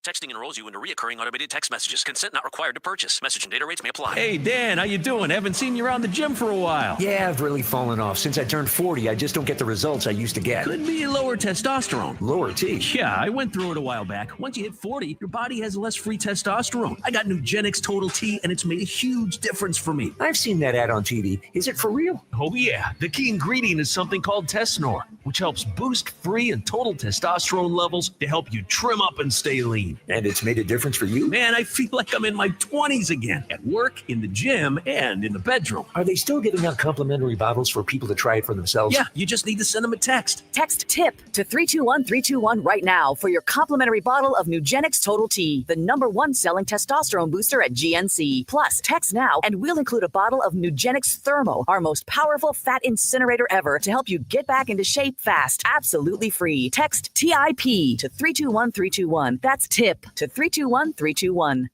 Texting enrolls you into recurring automated text messages. Consent not required to purchase. Message and data rates may apply. Hey, Dan, how you doing? Haven't seen you around the gym for a while. Yeah, I've really fallen off. Since I turned 40, I just don't get the results I used to get. Could be lower testosterone. Lower T? Yeah, I went through it a while back. Once you hit 40, your body has less free testosterone. I got Nugenix Total T, and it's made a huge difference for me. I've seen that ad on TV. Is it for real? Oh, yeah. The key ingredient is something called Tesnor, which helps boost free and total testosterone levels to help you trim up and stay lean. And it's made a difference for you? Man, I feel like I'm in my 20s again, at work, in the gym, and in the bedroom. Are they still giving out complimentary bottles for people to try it for themselves? Yeah, you just need to send them a text. Text TIP to 321321 right now for your complimentary bottle of Nugenix Total T, the #1 selling testosterone booster at GNC. Plus, text now and we'll include a bottle of Nugenix Thermo, our most powerful fat incinerator ever, to help you get back into shape fast, absolutely free. Text TIP to 321321. That's TIP to 321321.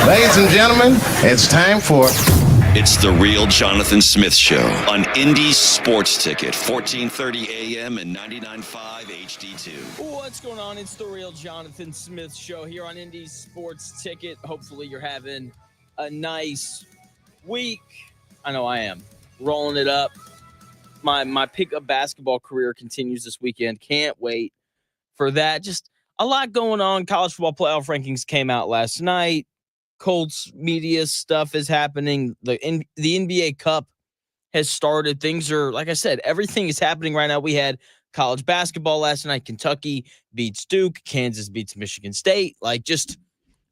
Ladies and gentlemen, it's time for... It's the Real Jonathan Smith Show on Indy's Sports Ticket, 1430 AM and 99.5 HD2. What's going on? It's the Real Jonathan Smith Show here on Indy's Sports Ticket. Hopefully you're having a nice week. I know I am. Rolling it up. My pickup basketball career continues this weekend. Can't wait for that. Just a lot going on. College football playoff rankings came out last night. Colts media stuff is happening. The NBA Cup has started. Things are, like I said, everything is happening right now. We had college basketball last night. Kentucky beats Duke. Kansas beats Michigan State. Like, just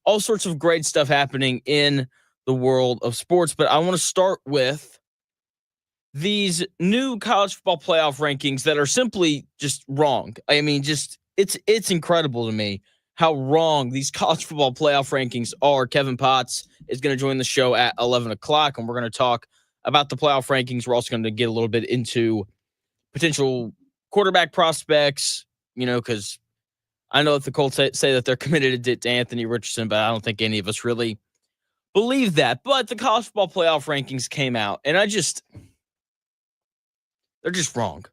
all sorts of great stuff happening in the world of sports. But I want to start with these new college football playoff rankings that are simply just wrong. I mean, just it's incredible to me how wrong these college football playoff rankings are. Kevin Potts is going to join the show at 11 o'clock, and we're going to talk about the playoff rankings. We're also going to get a little bit into potential quarterback prospects, because I know that the Colts say that they're committed to Anthony Richardson, but I don't think any of us really believe that. But the college football playoff rankings came out, and they're just wrong.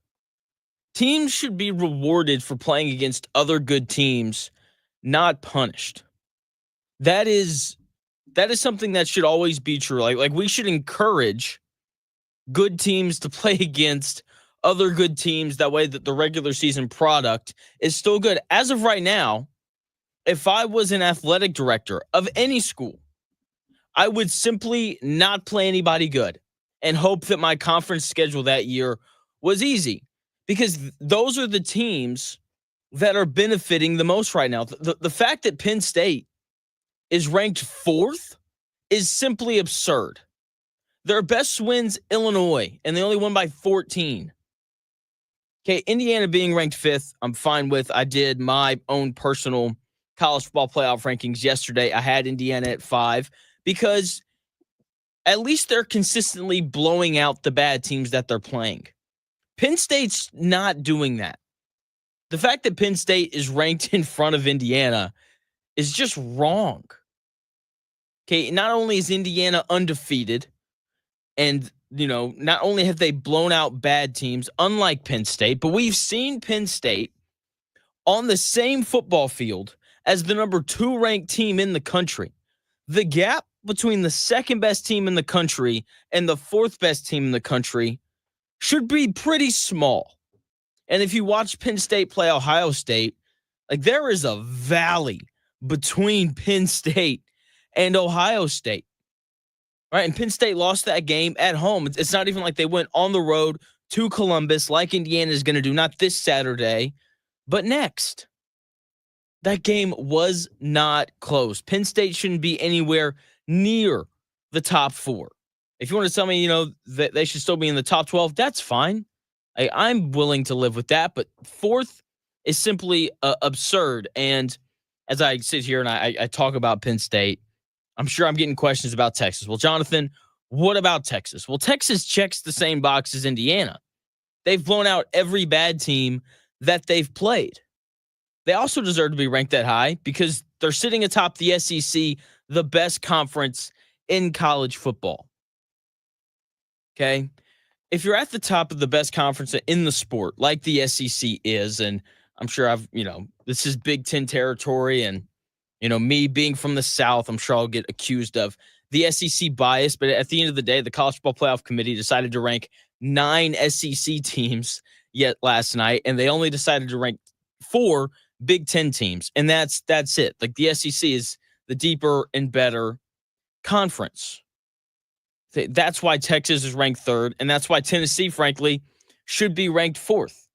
Teams should be rewarded for playing against other good teams, not punished. That is something that should always be true. Like we should encourage good teams to play against other good teams. That way that the regular season product is still good. As of right now, if I was an athletic director of any school, I would simply not play anybody good and hope that my conference schedule that year was easy, because those are the teams that are benefiting the most right now. The fact that Penn State is ranked 4th is simply absurd. Their best wins, Illinois, and they only won by 14. Okay, Indiana being ranked 5th, I'm fine with. I did my own personal college football playoff rankings yesterday. I had Indiana at 5 because at least they're consistently blowing out the bad teams that they're playing. Penn State's not doing that. The fact that Penn State is ranked in front of Indiana is just wrong. Okay, not only is Indiana undefeated, and, not only have they blown out bad teams, unlike Penn State, but we've seen Penn State on the same football field as the number 2 ranked team in the country. The gap between the second best team in the country and the 4th best team in the country should be pretty small. And if you watch Penn State play Ohio State, there is a valley between Penn State and Ohio State. Right? And Penn State lost that game at home. It's not even like they went on the road to Columbus like Indiana is going to do, not this Saturday, but next. That game was not close. Penn State shouldn't be anywhere near the top 4. If you want to tell me, that they should still be in the top 12, that's fine. I'm willing to live with that, but 4th is simply absurd. And as I sit here and I talk about Penn State, I'm sure I'm getting questions about Texas. Well, Jonathan, what about Texas? Well, Texas checks the same box as Indiana. They've blown out every bad team that they've played. They also deserve to be ranked that high because they're sitting atop the SEC, the best conference in college football. Okay? If you're at the top of the best conference in the sport, like the SEC is, and I'm sure this is Big Ten territory, and, me being from the South, I'm sure I'll get accused of the SEC bias, but at the end of the day, the College Football Playoff Committee decided to rank 9 SEC teams yet last night, and they only decided to rank 4 Big Ten teams, and that's it. The SEC is the deeper and better conference. That's why Texas is ranked 3rd, and that's why Tennessee, frankly, should be ranked 4th.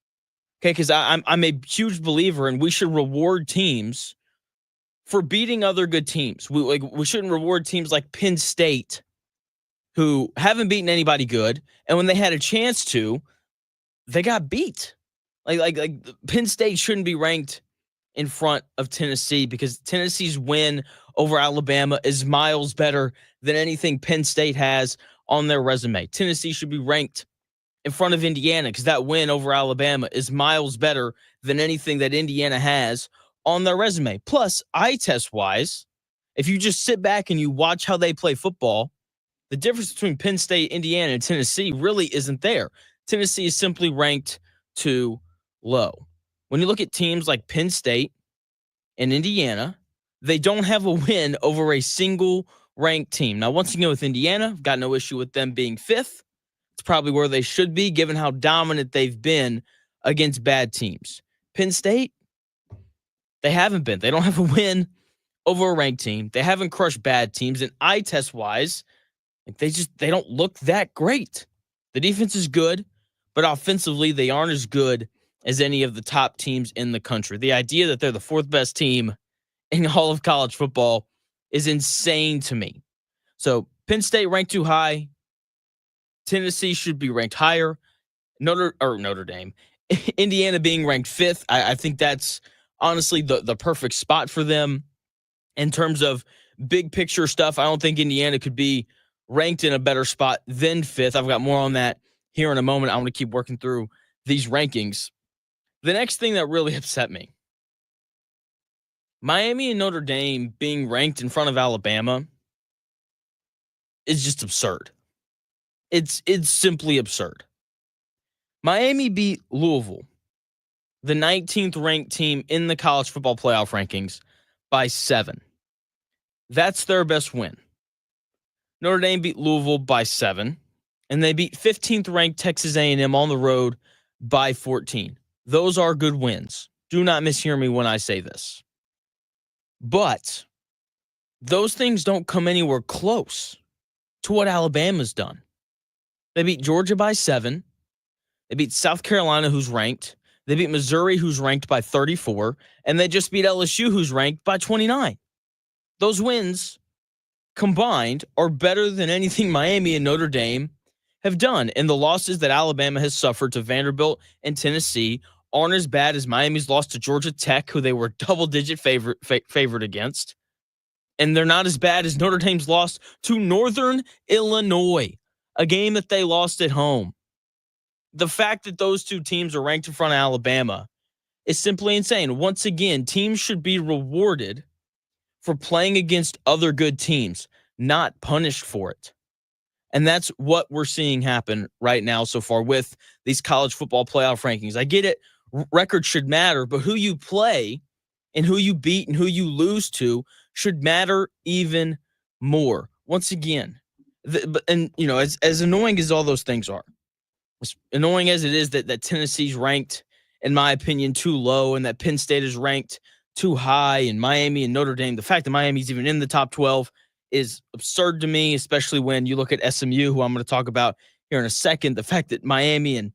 Okay, because I'm a huge believer, and we should reward teams for beating other good teams. We shouldn't reward teams like Penn State, who haven't beaten anybody good, and when they had a chance to, they got beat. Penn State shouldn't be ranked in front of Tennessee because Tennessee's win over Alabama is miles better than anything Penn State has on their resume. Tennessee should be ranked in front of Indiana because that win over Alabama is miles better than anything that Indiana has on their resume. Plus, eye test-wise, if you just sit back and you watch how they play football, the difference between Penn State, Indiana, and Tennessee really isn't there. Tennessee is simply ranked too low. When you look at teams like Penn State and Indiana, they don't have a win over a single ranked team. Now, once again, with Indiana, I've got no issue with them being 5th. It's probably where they should be, given how dominant they've been against bad teams. Penn State, they haven't been. They don't have a win over a ranked team. They haven't crushed bad teams. And eye test-wise, they don't look that great. The defense is good, but offensively, they aren't as good as any of the top teams in the country. The idea that they're the 4th best team in all of college football is insane to me. So Penn State ranked too high. Tennessee should be ranked higher. Notre Dame. Indiana being ranked 5th. I think that's honestly the perfect spot for them. In terms of big picture stuff, I don't think Indiana could be ranked in a better spot than 5th. I've got more on that here in a moment. I want to keep working through these rankings. The next thing that really upset me, Miami and Notre Dame being ranked in front of Alabama is just absurd. It's simply absurd. Miami beat Louisville, the 19th ranked team in the college football playoff rankings, by 7. That's their best win. Notre Dame beat Louisville by 7, and they beat 15th ranked Texas A&M on the road by 14. Those are good wins. Do not mishear me when I say this. But those things don't come anywhere close to what Alabama's done. They beat Georgia by 7. They beat South Carolina, who's ranked. They beat Missouri, who's ranked by 34. And they just beat LSU, who's ranked by 29. Those wins combined are better than anything Miami and Notre Dame have done. And the losses that Alabama has suffered to Vanderbilt and Tennessee aren't as bad as Miami's loss to Georgia Tech, who they were double-digit favored against. And they're not as bad as Notre Dame's loss to Northern Illinois, a game that they lost at home. The fact that those two teams are ranked in front of Alabama is simply insane. Once again, teams should be rewarded for playing against other good teams, not punished for it. And that's what we're seeing happen right now so far with these college football playoff rankings. I get it, records should matter, but who you play and who you beat and who you lose to should matter even more. Once again, as annoying as all those things are, as annoying as it is that Tennessee's ranked, in my opinion, too low, and that Penn State is ranked too high, and Miami and Notre Dame, the fact that Miami's even in the top 12 is absurd to me, especially when you look at SMU, who I'm going to talk about here in a second. The fact that Miami and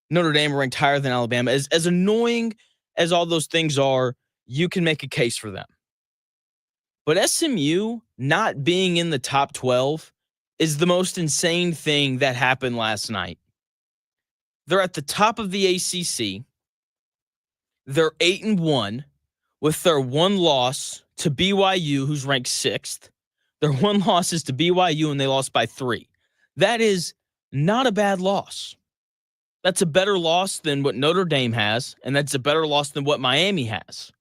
Notre Dame are ranked higher than Alabama, as annoying as all those things are, you can make a case for them. But SMU not being in the top 12 is the most insane thing that happened last night. They're at the top of the ACC. They're 8-1 with their one loss to BYU, who's ranked 6th. Their one loss is to BYU, and they lost by 3. That is not a bad loss. That's a better loss than what Notre Dame has, and that's a better loss than what Miami has.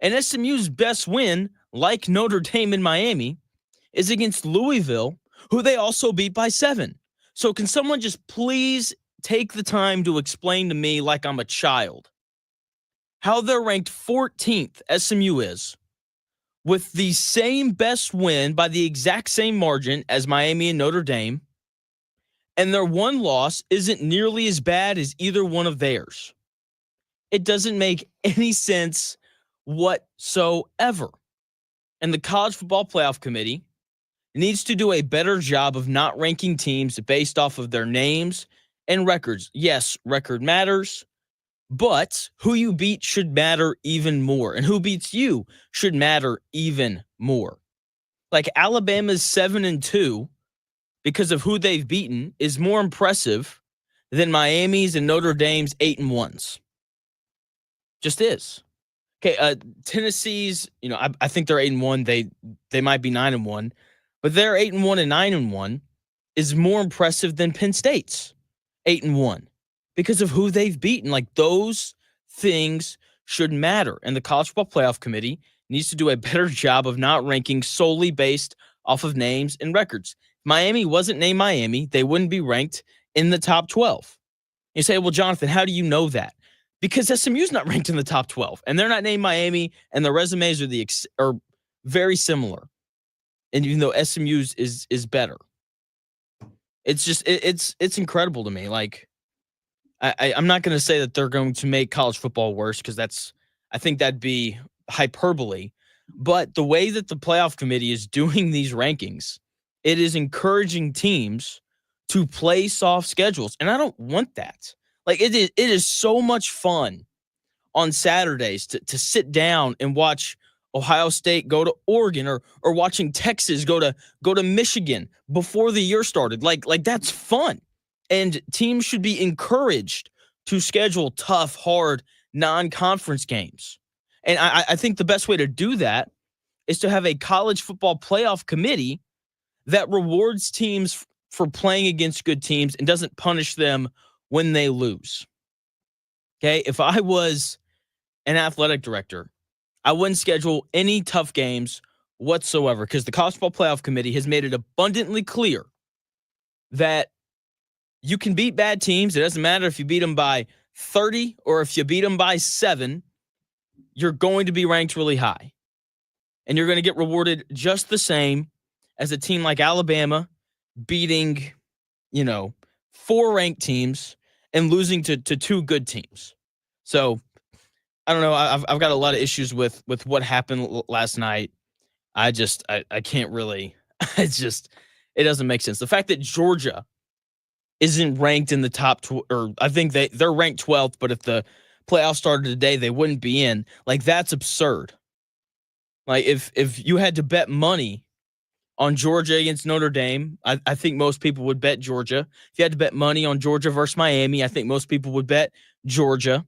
And SMU's best win, like Notre Dame and Miami, is against Louisville, who they also beat by 7. So can someone just please take the time to explain to me, like I'm a child, how they're ranked 14th, SMU is, with the same best win by the exact same margin as Miami and Notre Dame, and their one loss isn't nearly as bad as either one of theirs. It doesn't make any sense whatsoever. And the College Football Playoff Committee needs to do a better job of not ranking teams based off of their names and records. Yes, record matters, but who you beat should matter even more. And who beats you should matter even more. Like Alabama's 7-2 because of who they've beaten is more impressive than Miami's and Notre Dame's 8-1s. Just is. Okay, Tennessee's, I think they're 8-1. They might be 9-1, but their 8-1 and 9-1 is more impressive than Penn State's 8-1 because of who they've beaten. Like, those things should matter, and the College Football Playoff Committee needs to do a better job of not ranking solely based off of names and records. If Miami wasn't named Miami, they wouldn't be ranked in the top 12. You say, well, Jonathan, how do you know that? Because SMU's not ranked in the top 12, and they're not named Miami, and their resumes are very similar. And even though SMU's is better, it's just it's incredible to me. Like, I'm not going to say that they're going to make college football worse, because I think that'd be hyperbole. But the way that the playoff committee is doing these rankings, it is encouraging teams to play soft schedules, and I don't want that. Like, it is so much fun on Saturdays to sit down and watch Ohio State go to Oregon, or watching Texas go to Michigan before the year started. Like that's fun. And teams should be encouraged to schedule tough, hard, non-conference games. And I think the best way to do that is to have a college football playoff committee that rewards teams for playing against good teams and doesn't punish them when they lose. Okay, if I was an athletic director, I wouldn't schedule any tough games whatsoever, because the College Football Playoff Committee has made it abundantly clear that you can beat bad teams. It doesn't matter if you beat them by 30 or if you beat them by 7, you're going to be ranked really high. And you're going to get rewarded just the same as a team like Alabama beating, 4 ranked teams and losing to 2 good teams. So I don't know. I've got a lot of issues with what happened last night. I can't really. It doesn't make sense. The fact that Georgia isn't ranked in the top, or I think they're ranked 12th, but if the playoffs started today, they wouldn't be in. Like, that's absurd. Like, if you had to bet money on Georgia against Notre Dame, I think most people would bet Georgia. If you had to bet money on Georgia versus Miami, I think most people would bet Georgia.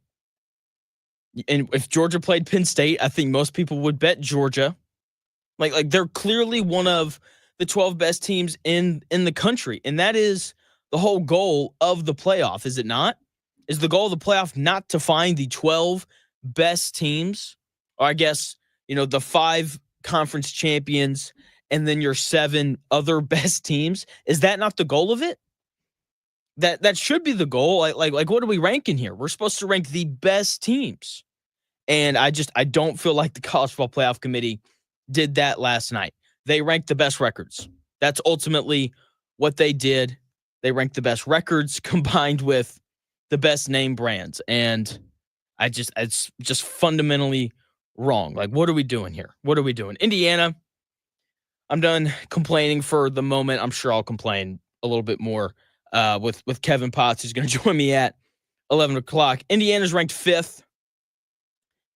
And if Georgia played Penn State, I think most people would bet Georgia. Like they're clearly one of the 12 best teams in the country, and that is the whole goal of the playoff, is it not? Is the goal of the playoff not to find the 12 best teams, or I guess, the 5 conference champions and then your 7 other best teams? Is that not the goal of it? That should be the goal. Like what are we ranking here? We're supposed to rank the best teams. And I don't feel like the College Football Playoff Committee did that last night. They ranked the best records. That's ultimately what they did. They ranked the best records combined with the best name brands. And it's just fundamentally wrong. Like, what are we doing here? What are we doing? Indiana, I'm done complaining for the moment. I'm sure I'll complain a little bit more with Kevin Potts, who's going to join me at 11 o'clock. Indiana's ranked 5th,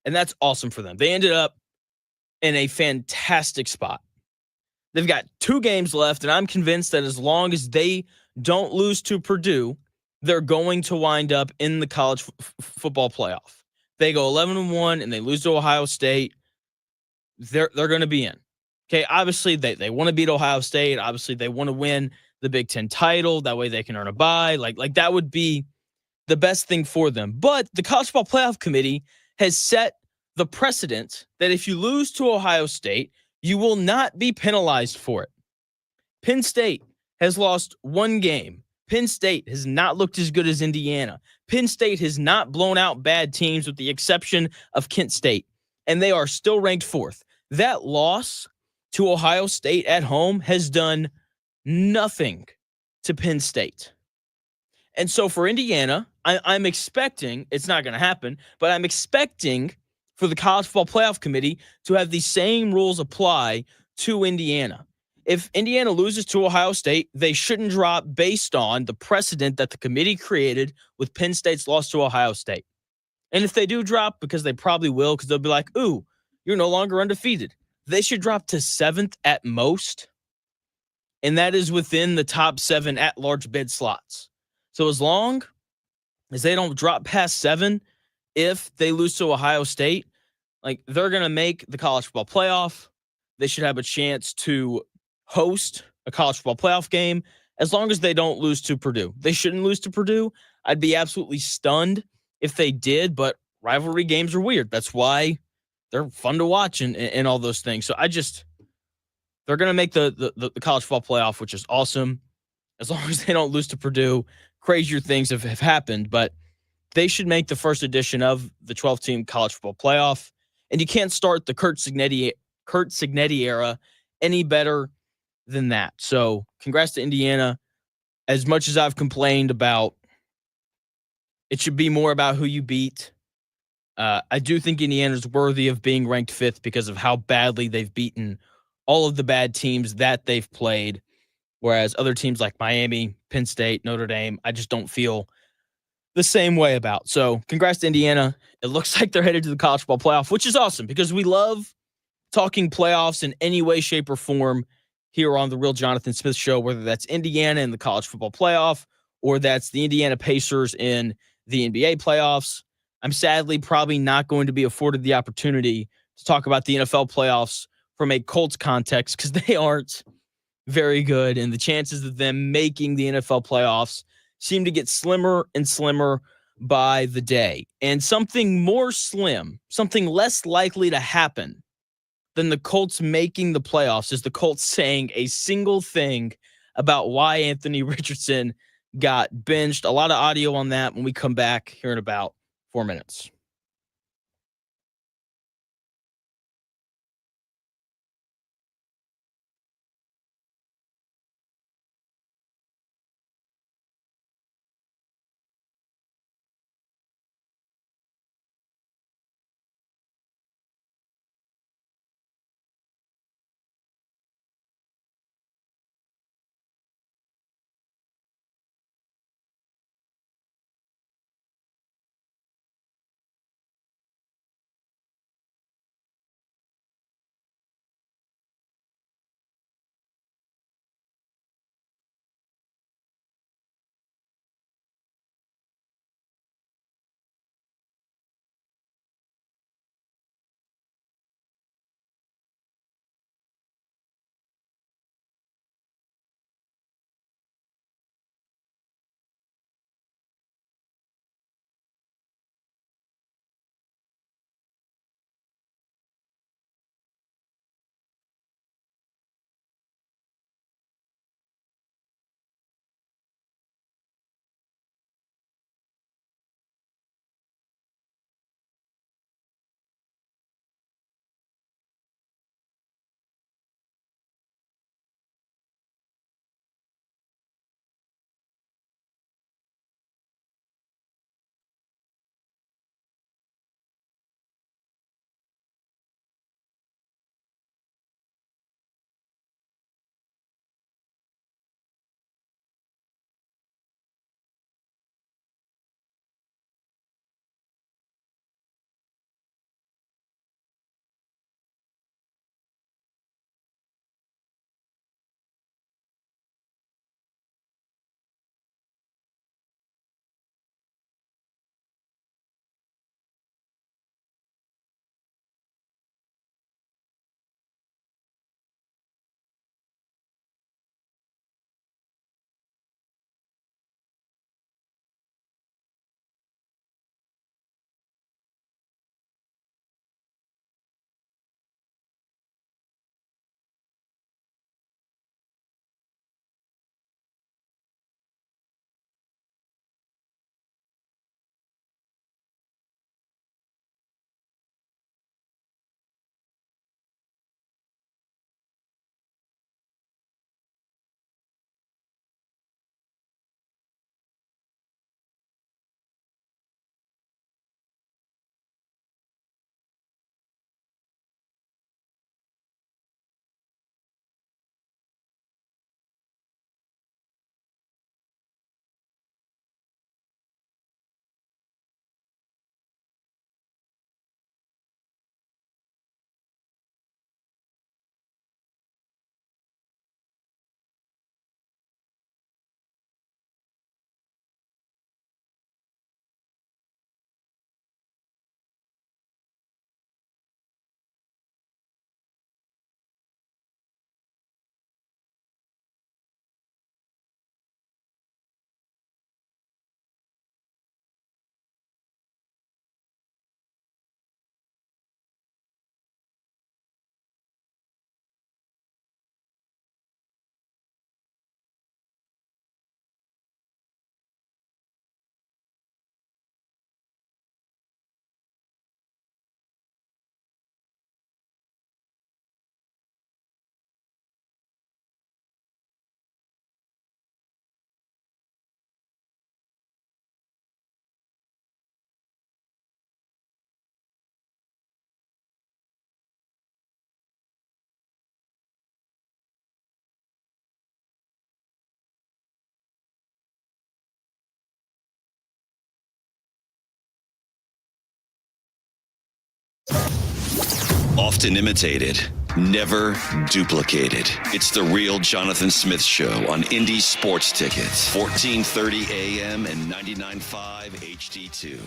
and that's awesome for them. They ended up in a fantastic spot. They've got 2 games left, and I'm convinced that as long as they don't lose to Purdue, they're going to wind up in the college football playoff. They go 11-1 and they lose to Ohio State, they're going to be in. Okay, obviously they want to beat Ohio State. Obviously they want to win the Big Ten title. That way they can earn a bye. Like that would be the best thing for them. But the College Football Playoff Committee has set the precedent that if you lose to Ohio State, you will not be penalized for it. Penn State has lost 1 game. Penn State has not looked as good as Indiana. Penn State has not blown out bad teams with the exception of Kent State, and they are still ranked 4th. That loss to Ohio State at home has done nothing to Penn State. And so for Indiana, I'm expecting, it's not going to happen, but I'm expecting for the College Football Playoff Committee to have the same rules apply to Indiana. If Indiana loses to Ohio State, they shouldn't drop based on the precedent that the committee created with Penn State's loss to Ohio State. And if they do drop, because they probably will, because they'll be like, ooh, you're no longer undefeated, they should drop to 7th at most. And that is within the top 7 at-large bid slots. So as long as they don't drop past 7, if they lose to Ohio State, like, they're going to make the college football playoff. They should have a chance to host a college football playoff game as long as they don't lose to Purdue. They shouldn't lose to Purdue. I'd be absolutely stunned if they did, but rivalry games are weird. That's why they're fun to watch and all those things. So they're going to make the college football playoff, which is awesome. As long as they don't lose to Purdue, crazier things have happened, but they should make the first edition of the 12-team college football playoff. And you can't start the Curt Cignetti era any better than that. So congrats to Indiana. As much as I've complained about, it should be more about who you beat. I do think Indiana's worthy of being ranked 5th because of how badly they've beaten all of the bad teams that they've played. Whereas other teams like Miami, Penn State, Notre Dame, I just don't feel the same way about. So congrats to Indiana. It looks like they're headed to the college football playoff, which is awesome because we love talking playoffs in any way, shape, or form here on the Real Jonathan Smith Show, whether that's Indiana in the college football playoff or that's the Indiana Pacers in the NBA playoffs. I'm sadly probably not going to be afforded the opportunity to talk about the NFL playoffs from a Colts context because they aren't very good, and the chances of them making the NFL playoffs seem to get slimmer and slimmer by the day. And something more slim, something less likely to happen than the Colts making the playoffs is the Colts saying a single thing about why Anthony Richardson got benched. A lot of audio on that when we come back here in about 4 minutes. Often imitated, never duplicated. It's the real Jonathan Smith Show on Indy Sports Tickets, 1430 AM and 99.5 HD2.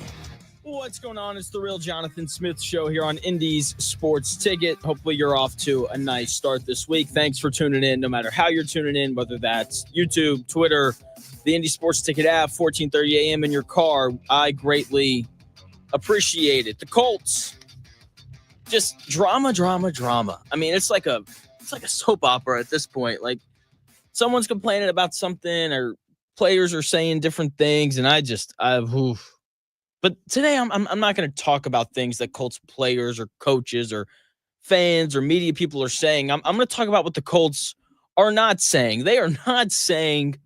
What's going on? It's the real Jonathan Smith Show here on Indy's Sports Ticket. Hopefully you're off to a nice start this week. Thanks for tuning in, no matter how you're tuning in, whether that's YouTube, Twitter, the Indy Sports Ticket app, 1430 AM in your car. I greatly appreciate it. The Colts, just drama. I mean, it's like a soap opera at this point. Like, someone's complaining about something or players are saying different things, and But today I'm not going to talk about things that Colts players or coaches or fans or media people are saying. I'm going to talk about what the Colts are not saying. They are not saying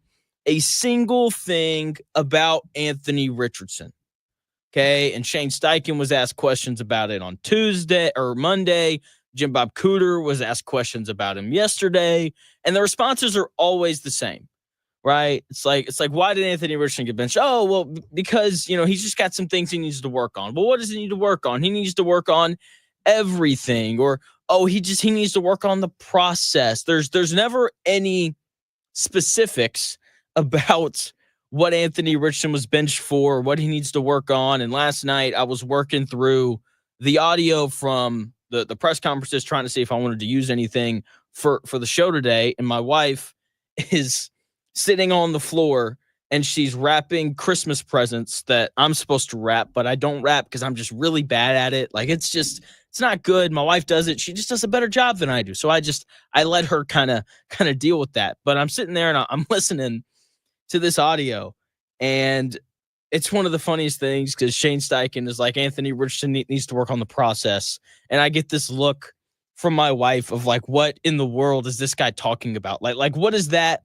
a single thing about Anthony Richardson. Okay, and Shane Steichen was asked questions about it on Tuesday or Monday. Jim Bob Cooter was asked questions about him yesterday, and the responses are always the same, right? It's like, why did Anthony Richardson get benched? Oh, well, because he's just got some things he needs to work on. Well, what does he need to work on? He needs to work on everything, or he needs to work on the process. There's never any specifics about what Anthony Richardson was benched for, what he needs to work on. And last night I was working through the audio from the press conferences, trying to see if I wanted to use anything for the show today. And my wife is sitting on the floor and she's wrapping Christmas presents that I'm supposed to wrap, but I don't wrap because I'm just really bad at it. Like, it's not good. My wife does it. She just does a better job than I do. So I let her kind of deal with that. But I'm sitting there and I'm listening to this audio, and it's one of the funniest things because Shane Steichen is like, Anthony Richardson needs to work on the process. And I get this look from my wife of like, what in the world is this guy talking about? Like what does that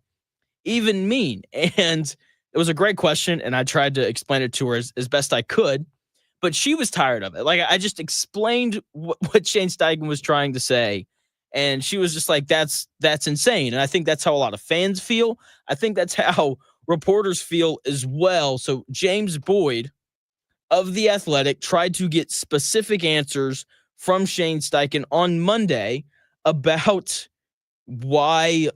even mean? And it was a great question, and I tried to explain it to her as best I could, but she was tired of it. Like, I just explained what Shane Steichen was trying to say, and she was just like, that's insane. And I think that's how a lot of fans feel. I think that's how reporters feel as well. So James Boyd of The Athletic tried to get specific answers from Shane Steichen on Monday about why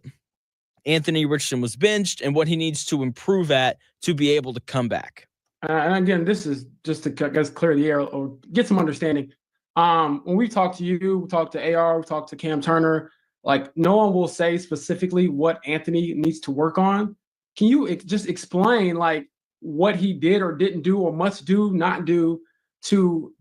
Anthony Richardson was benched and what he needs to improve at to be able to come back. And again, this is just to clear the air or get some understanding. When we talk to you, we talk to AR, we talk to Cam Turner, like, no one will say specifically what Anthony needs to work on. Can you just explain like what he did or didn't do or must do, not do to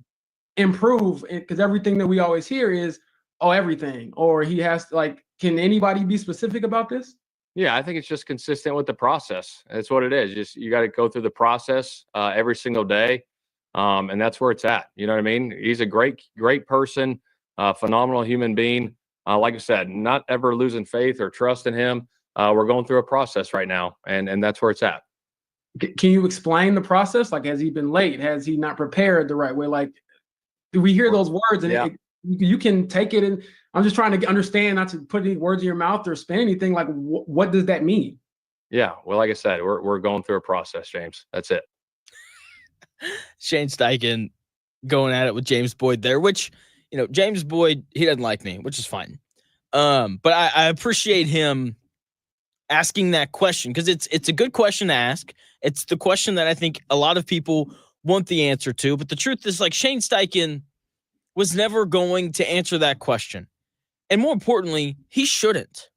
improve? Because everything that we always hear is, everything, or he has to, like, can anybody be specific about this? Yeah, I think it's just consistent with the process. That's what it is. Just, you got to go through the process every single day. And that's where it's at. You know what I mean? He's a great person, phenomenal human being. Like I said, not ever losing faith or trust in him. We're going through a process right now, and that's where it's at. Can you explain the process? Like, has he been late? Has he not prepared the right way? Like, do we hear those words and you can take it, and I'm just trying to understand, not to put any words in your mouth or spin anything. Like, what does that mean? Yeah, well, like I said, we're going through a process, James. That's it. Shane Steichen going at it with James Boyd there, which, James Boyd, he doesn't like me, which is fine. But I appreciate him asking that question because it's a good question to ask. It's the question that I think a lot of people want the answer to. But the truth is, like, Shane Steichen was never going to answer that question. And more importantly, he shouldn't.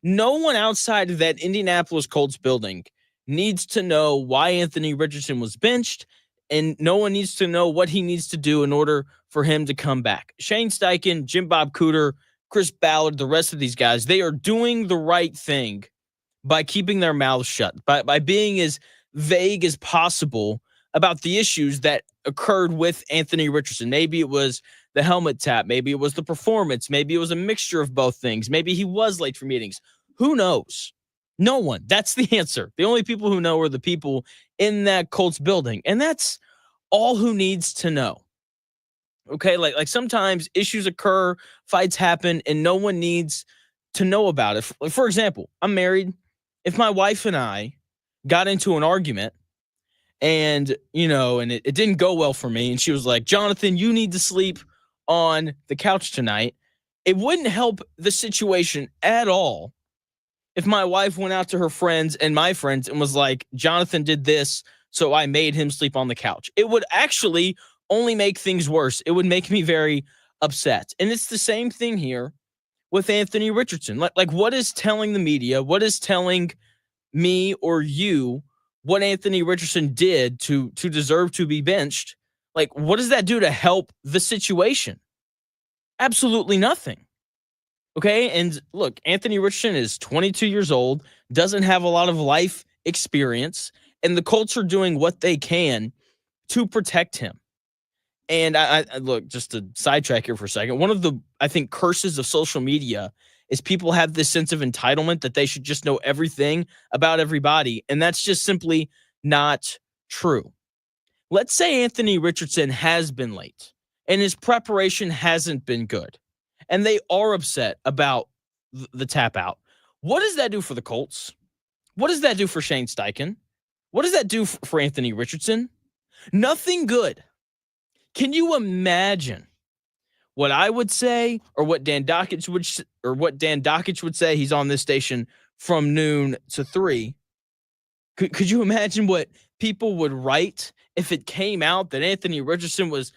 No one outside of that Indianapolis Colts building needs to know why Anthony Richardson was benched, and no one needs to know what he needs to do in order for him to come back. Shane Steichen, Jim Bob Cooter, Chris Ballard, the rest of these guys, they are doing the right thing by keeping their mouths shut, by being as vague as possible about the issues that occurred with Anthony Richardson. Maybe it was the helmet tap. Maybe it was the performance. Maybe it was a mixture of both things. Maybe he was late for meetings. Who knows? No one. That's the answer. The only people who know are the people in that Colts building. And that's all who needs to know. Okay? Like sometimes issues occur, fights happen, and no one needs to know about it. For example, I'm married. If my wife and I got into an argument and, and it didn't go well for me, and she was like, Jonathan, you need to sleep on the couch tonight. It wouldn't help the situation at all if my wife went out to her friends and my friends and was like, Jonathan did this, so I made him sleep on the couch. It would actually only make things worse. It would make me very upset. And it's the same thing here with Anthony Richardson. Like what is telling the media, what is telling me or you what Anthony Richardson did to deserve to be benched? Like, what does that do to help the situation? Absolutely nothing. Okay, and look, Anthony Richardson is 22 years old, doesn't have a lot of life experience, and the Colts are doing what they can to protect him. And I look, just to sidetrack here for a second, one of the, I think, curses of social media is people have this sense of entitlement that they should just know everything about everybody, and that's just simply not true. Let's say Anthony Richardson has been late, and his preparation hasn't been good, and they are upset about the tap out. What does that do for the Colts? What does that do for Shane Steichen? What does that do for Anthony Richardson? Nothing good. Can you imagine what I would say, or what Dan Dockich would say? He's on this station from noon to 3. Could you imagine what people would write if it came out that Anthony Richardson was,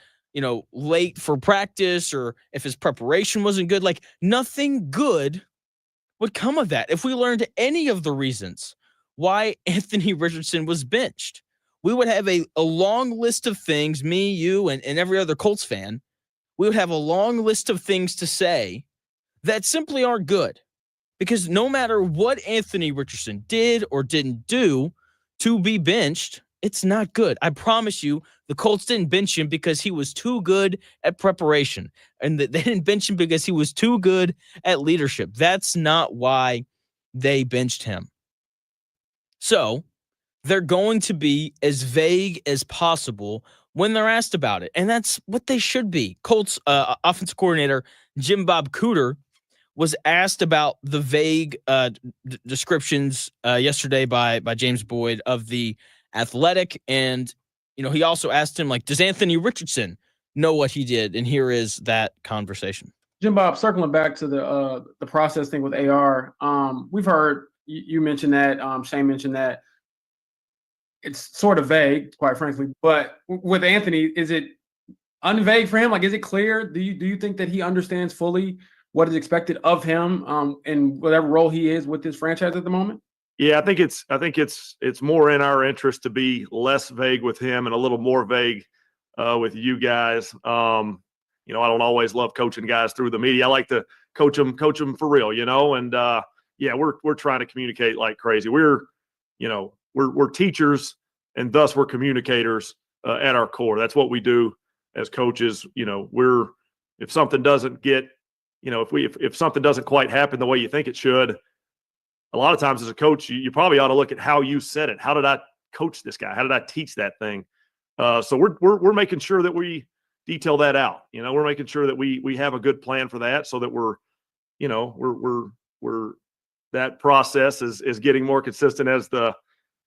late for practice, or if his preparation wasn't good? Like, nothing good would come of that. If we learned any of the reasons why Anthony Richardson was benched, we would have a long list of things, me, you, and every other Colts fan, we would have a long list of things to say that simply aren't good. Because no matter what Anthony Richardson did or didn't do to be benched, it's not good. I promise you, the Colts didn't bench him because he was too good at preparation. And they didn't bench him because he was too good at leadership. That's not why they benched him. So they're going to be as vague as possible when they're asked about it. And that's what they should be. Colts offensive coordinator Jim Bob Cooter was asked about the vague descriptions yesterday by James Boyd of the Athletic. And, he also asked him, like, does Anthony Richardson know what he did? And here is that conversation. Jim Bob, circling back to the process thing with AR, we've heard you mentioned that, Shane mentioned that. It's sort of vague, quite frankly. But with Anthony, is it unvague for him? Like, is it clear? Do you think that he understands fully what is expected of him in whatever role he is with this franchise at the moment? Yeah, I think it's more in our interest to be less vague with him and a little more vague with you guys. I don't always love coaching guys through the media. I like to coach them for real, And we're trying to communicate like crazy. We're teachers, and thus we're communicators at our core. That's what we do as coaches. If something doesn't get, if something doesn't quite happen the way you think it should, a lot of times as a coach, you probably ought to look at how you said it. How did I coach this guy? How did I teach that thing? So we're making sure that we detail that out. We're making sure that we have a good plan for that, so that we're that process is getting more consistent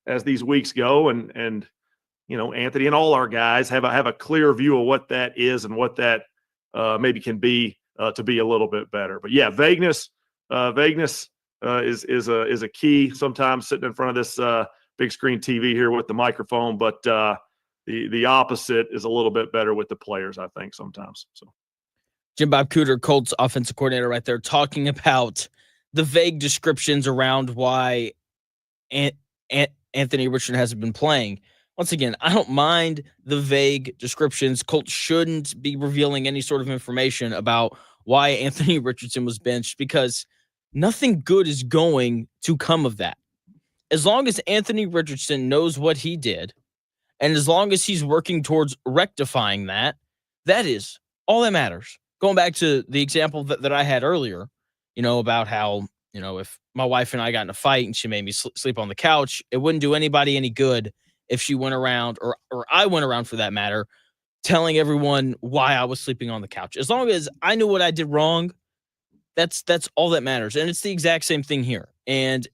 as these weeks go, and Anthony and all our guys have a clear view of what that is and what that maybe can be to be a little bit better. But yeah, vagueness is a key. Sometimes sitting in front of this big screen TV here with the microphone, but the opposite is a little bit better with the players, I think, sometimes. So Jim Bob Cooter, Colts offensive coordinator, right there, talking about the vague descriptions around why Anthony Richardson hasn't been playing. Once again, I don't mind the vague descriptions. Colts shouldn't be revealing any sort of information about why Anthony Richardson was benched, because nothing good is going to come of that. As long as Anthony Richardson knows what he did, and as long as he's working towards rectifying that, that is all that matters. Going back to the example that I had earlier, about how, if my wife and I got in a fight and she made me sleep on the couch, it wouldn't do anybody any good if she went around, or I went around for that matter, telling everyone why I was sleeping on the couch. As long as I knew what I did wrong, that's all that matters. And it's the exact same thing here. And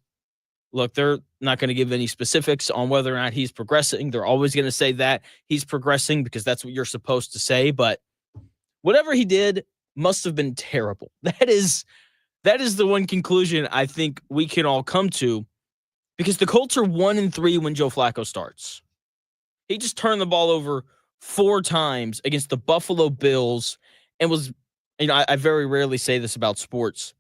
look, they're not going to give any specifics on whether or not he's progressing. They're always going to say that he's progressing because that's what you're supposed to say. But Whatever he did must have been terrible. That is the one conclusion I think we can all come to, because the Colts are 1-3 when Joe Flacco starts. He just turned the ball over 4 times against the Buffalo Bills and was, I very rarely say this about sports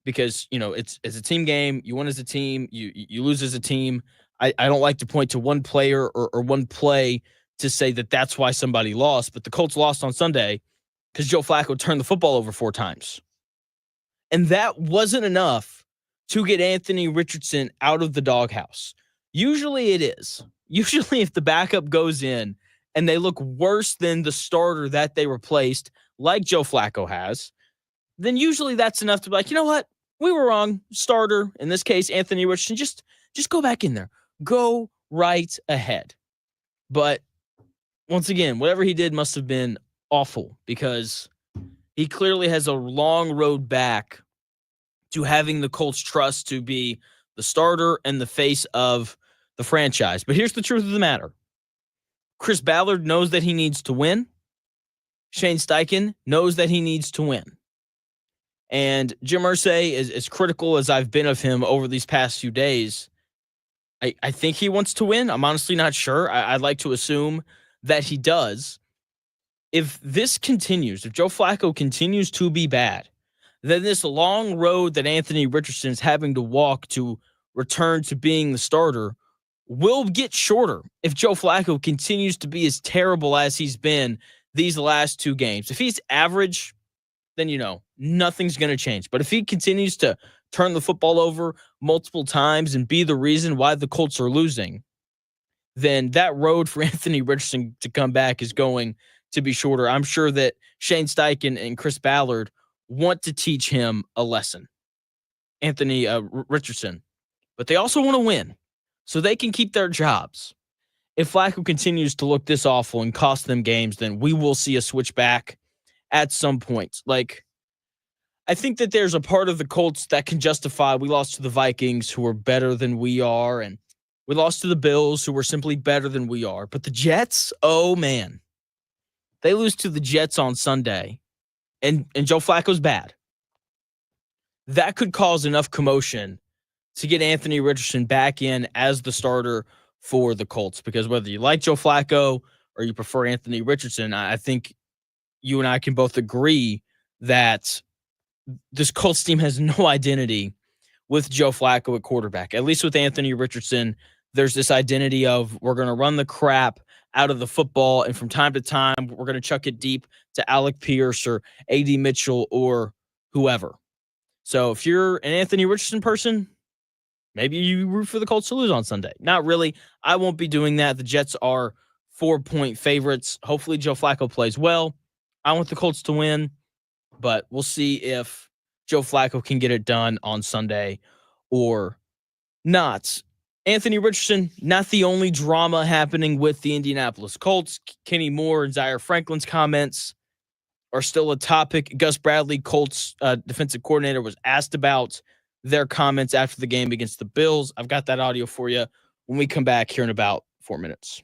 because, it's a team game. You win as a team, you lose as a team. I don't like to point to one player or one play to say that that's why somebody lost, but the Colts lost on Sunday because Joe Flacco turned the football over 4 times. And that wasn't enough to get Anthony Richardson out of the doghouse. Usually it is. Usually if the backup goes in and they look worse than the starter that they replaced, like Joe Flacco has, then usually that's enough to be like, you know what? We were wrong. Starter, in this case, Anthony Richardson, just go back in there. Go right ahead. But once again, whatever he did must have been awful, because he clearly has a long road back to having the Colts trust to be the starter and the face of the franchise. But here's the truth of the matter. Chris Ballard knows that he needs to win. Shane Steichen knows that he needs to win. And Jim Irsay, as critical as I've been of him over these past few days, I think he wants to win. I'm honestly not sure. I'd like to assume that he does. If this continues, if Joe Flacco continues to be bad, then this long road that Anthony Richardson is having to walk to return to being the starter will get shorter if Joe Flacco continues to be as terrible as he's been these last 2 games. If he's average, then, nothing's going to change. But if he continues to turn the football over multiple times and be the reason why the Colts are losing, then that road for Anthony Richardson to come back is going to be shorter. I'm sure that Shane Steichen and Chris Ballard want to teach him a lesson, Anthony Richardson. But they also want to win so they can keep their jobs. If Flacco continues to look this awful and cost them games, then we will see a switch back at some point. I think that there's a part of the Colts that can justify we lost to the Vikings, who are better than we are, and we lost to the Bills, who were simply better than we are. But the Jets, oh man, they lose to the Jets on Sunday, and Joe Flacco's bad. That could cause enough commotion to get Anthony Richardson back in as the starter for the Colts, because whether you like Joe Flacco or you prefer Anthony Richardson, I think you and I can both agree that this Colts team has no identity with Joe Flacco at quarterback. At least with Anthony Richardson, there's this identity of we're going to run the crap out of the football, and from time to time, we're going to chuck it deep to Alec Pierce or A.D. Mitchell or whoever. So if you're an Anthony Richardson person, maybe you root for the Colts to lose on Sunday. Not really. I won't be doing that. The Jets are 4-point favorites. Hopefully Joe Flacco plays well. I want the Colts to win, but we'll see if Joe Flacco can get it done on Sunday or not. Anthony Richardson, not the only drama happening with the Indianapolis Colts. Kenny Moore and Zaire Franklin's comments are still a topic. Gus Bradley, Colts defensive coordinator, was asked about their comments after the game against the Bills. I've got that audio for you when we come back here in about 4 minutes.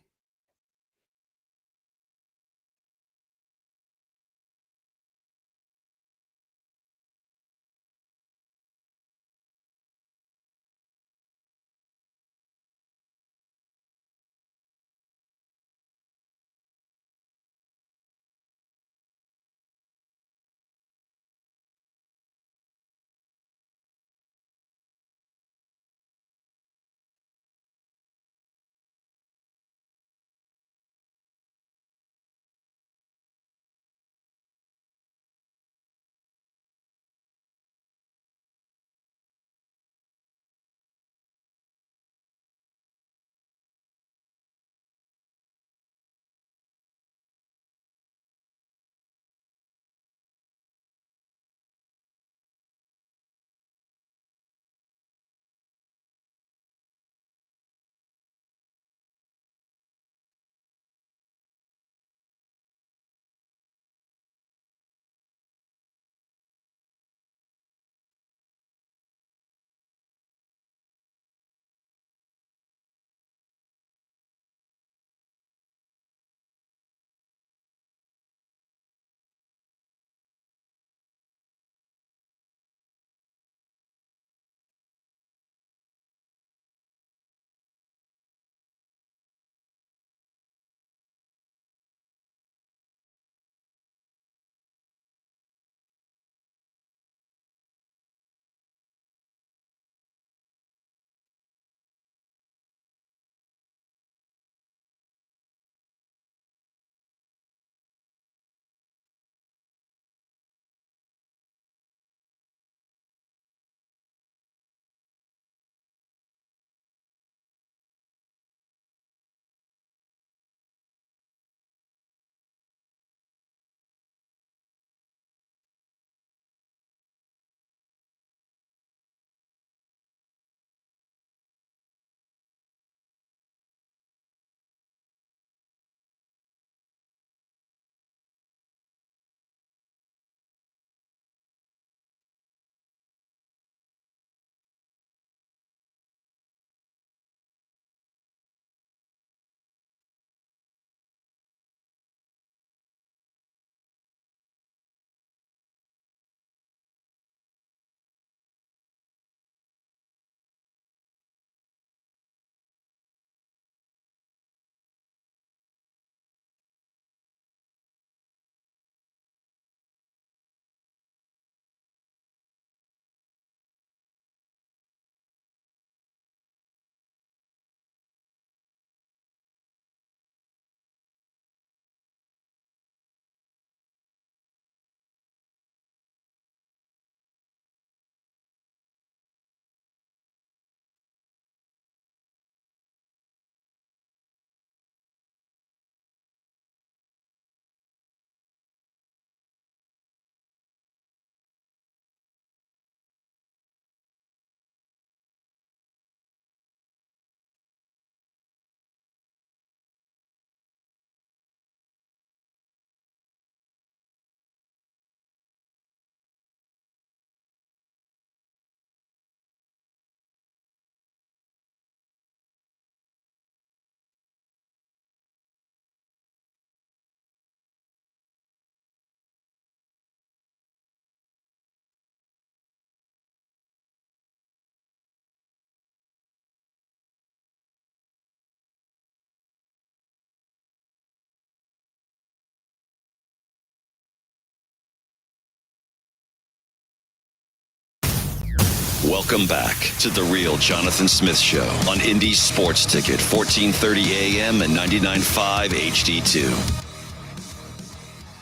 Welcome back to the Real Jonathan Smith Show on Indy Sports Ticket, 1430 AM and 99.5 HD2.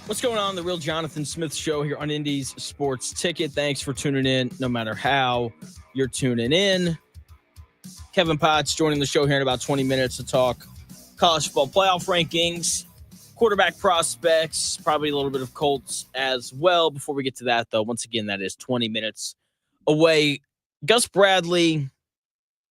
What's going on? The Real Jonathan Smith Show here on Indy's Sports Ticket. Thanks for tuning in, no matter how you're tuning in. Kevin Potts joining the show here in about 20 minutes to talk college football playoff rankings, quarterback prospects, probably a little bit of Colts as well. Before we get to that, though, once again, that is 20 minutes away. Gus Bradley,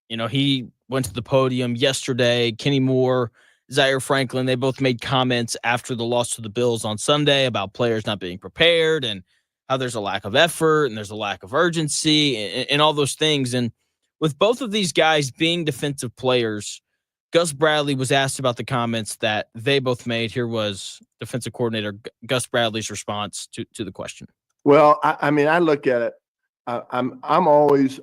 he went to the podium yesterday. Kenny Moore, Zaire Franklin, they both made comments after the loss to the Bills on Sunday about players not being prepared and how there's a lack of effort and there's a lack of urgency and all those things. And with both of these guys being defensive players, Gus Bradley was asked about the comments that they both made. Here was defensive coordinator Gus Bradley's response to the question. Well, I mean, I look at it. I'm always,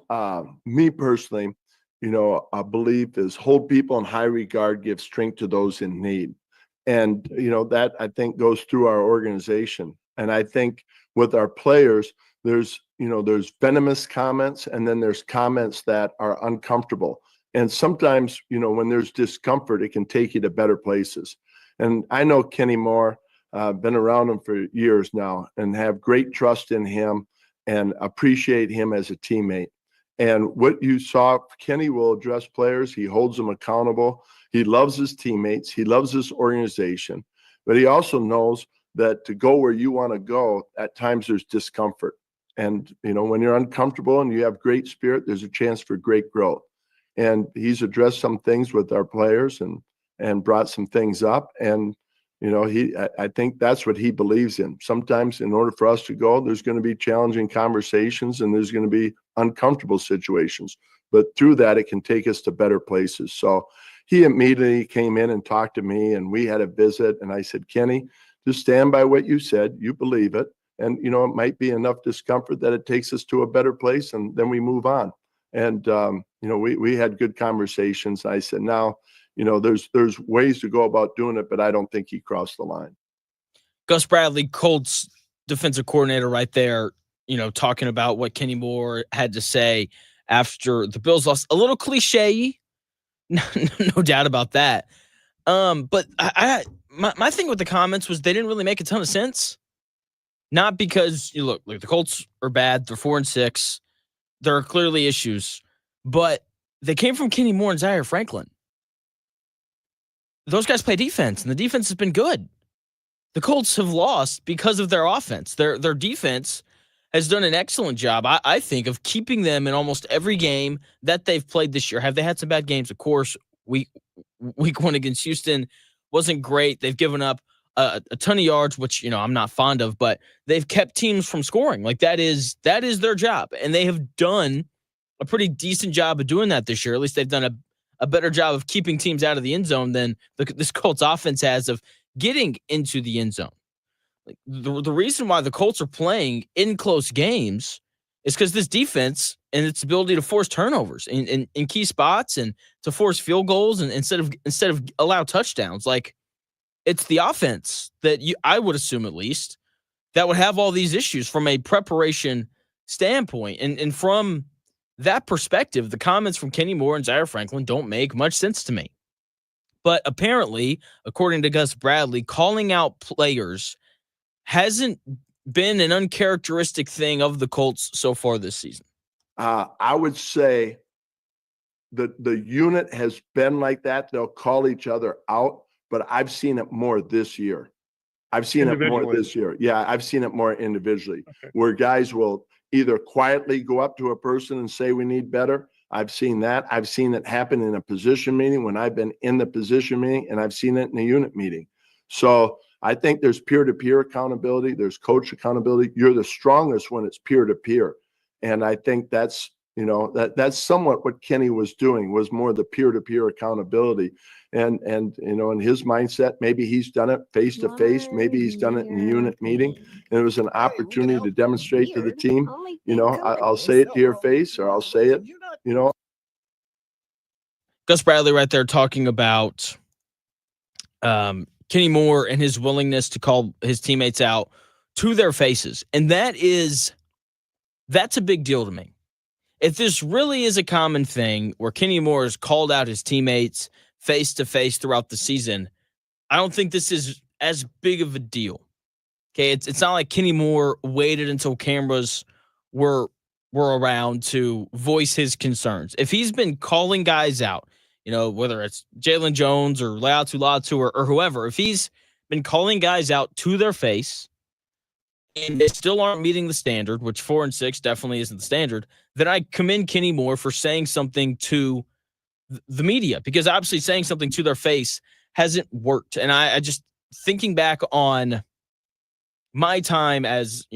me personally, a belief is hold people in high regard, give strength to those in need. And, that I think goes through our organization. And I think with our players, there's venomous comments, and then there's comments that are uncomfortable. And sometimes, when there's discomfort, it can take you to better places. And I know Kenny Moore, been around him for years now and have great trust in him and appreciate him as a teammate. And what you saw, Kenny will address players. He holds them accountable. He loves his teammates. He loves this organization. But he also knows that to go where you want to go, at times there's discomfort. And, when you're uncomfortable and you have great spirit, there's a chance for great growth. And he's addressed some things with our players and brought some things up. And, I think that's what he believes in. Sometimes in order for us to go, there's going to be challenging conversations and there's going to be uncomfortable situations. But through that, it can take us to better places. So he immediately came in and talked to me, and we had a visit. And I said, Kenny, just stand by what you said. You believe it. And, it might be enough discomfort that it takes us to a better place, and then we move on. And, we had good conversations. I said, now, there's ways to go about doing it, but I don't think he crossed the line. Gus Bradley, Colts defensive coordinator right there, talking about what Kenny Moore had to say after the Bills lost. A little cliche, no doubt about that. But my thing with the comments was they didn't really make a ton of sense. Not because, look, the Colts are bad. They're 4-6. There are clearly issues. But they came from Kenny Moore and Zaire Franklin. Those guys play defense, and the defense has been good. The Colts have lost because of their offense. Their defense has done an excellent job, I think, of keeping them in almost every game that they've played this year. Have they had some bad games? Of course. Week 1 against Houston wasn't great. They've given up a ton of yards, which, I'm not fond of, but they've kept teams from scoring. Like that is their job. And they have done a pretty decent job of doing that this year. At least they've done a better job of keeping teams out of the end zone than this Colts offense has of getting into the end zone. Like the reason why the Colts are playing in close games is because this defense and its ability to force turnovers in key spots and to force field goals and instead of allow touchdowns. Like it's the offense that I would assume at least that would have all these issues from a preparation standpoint. And from that perspective, the comments from Kenny Moore and Zaire Franklin don't make much sense to me. But apparently, according to Gus Bradley, calling out players hasn't been an uncharacteristic thing of the Colts so far this season. I would say the unit has been like that. They'll call each other out, but I've seen it more this year. Yeah, I've seen it more individually, where guys will either quietly go up to a person and say we need better. I've seen that. I've seen it happen in a position meeting when I've been in the position meeting, and I've seen it in a unit meeting. So I think there's peer-to-peer accountability. There's coach accountability. You're the strongest when it's peer-to-peer. And I think that's, that's somewhat what Kenny was doing, was more the peer-to-peer accountability. And in his mindset, maybe he's done it face to face, maybe he's done it in a unit meeting, and it was an opportunity to demonstrate to the team, I'll say it to your face, or I'll say it, Gus Bradley right there talking about Kenny Moore and his willingness to call his teammates out to their faces. And that's a big deal to me. if this really is a common thing where Kenny Moore has called out his teammates face to face throughout the season, I don't think this is as big of a deal. Okay, it's not like Kenny Moore waited until cameras were around to voice his concerns. If he's been calling guys out, whether it's Jalen Jones or Laiatu Latu or whoever, if he's been calling guys out to their face and they still aren't meeting the standard, which 4-6 definitely isn't the standard, then I commend Kenny Moore for saying something to the media, because obviously saying something to their face hasn't worked. And I just thinking back on my time as,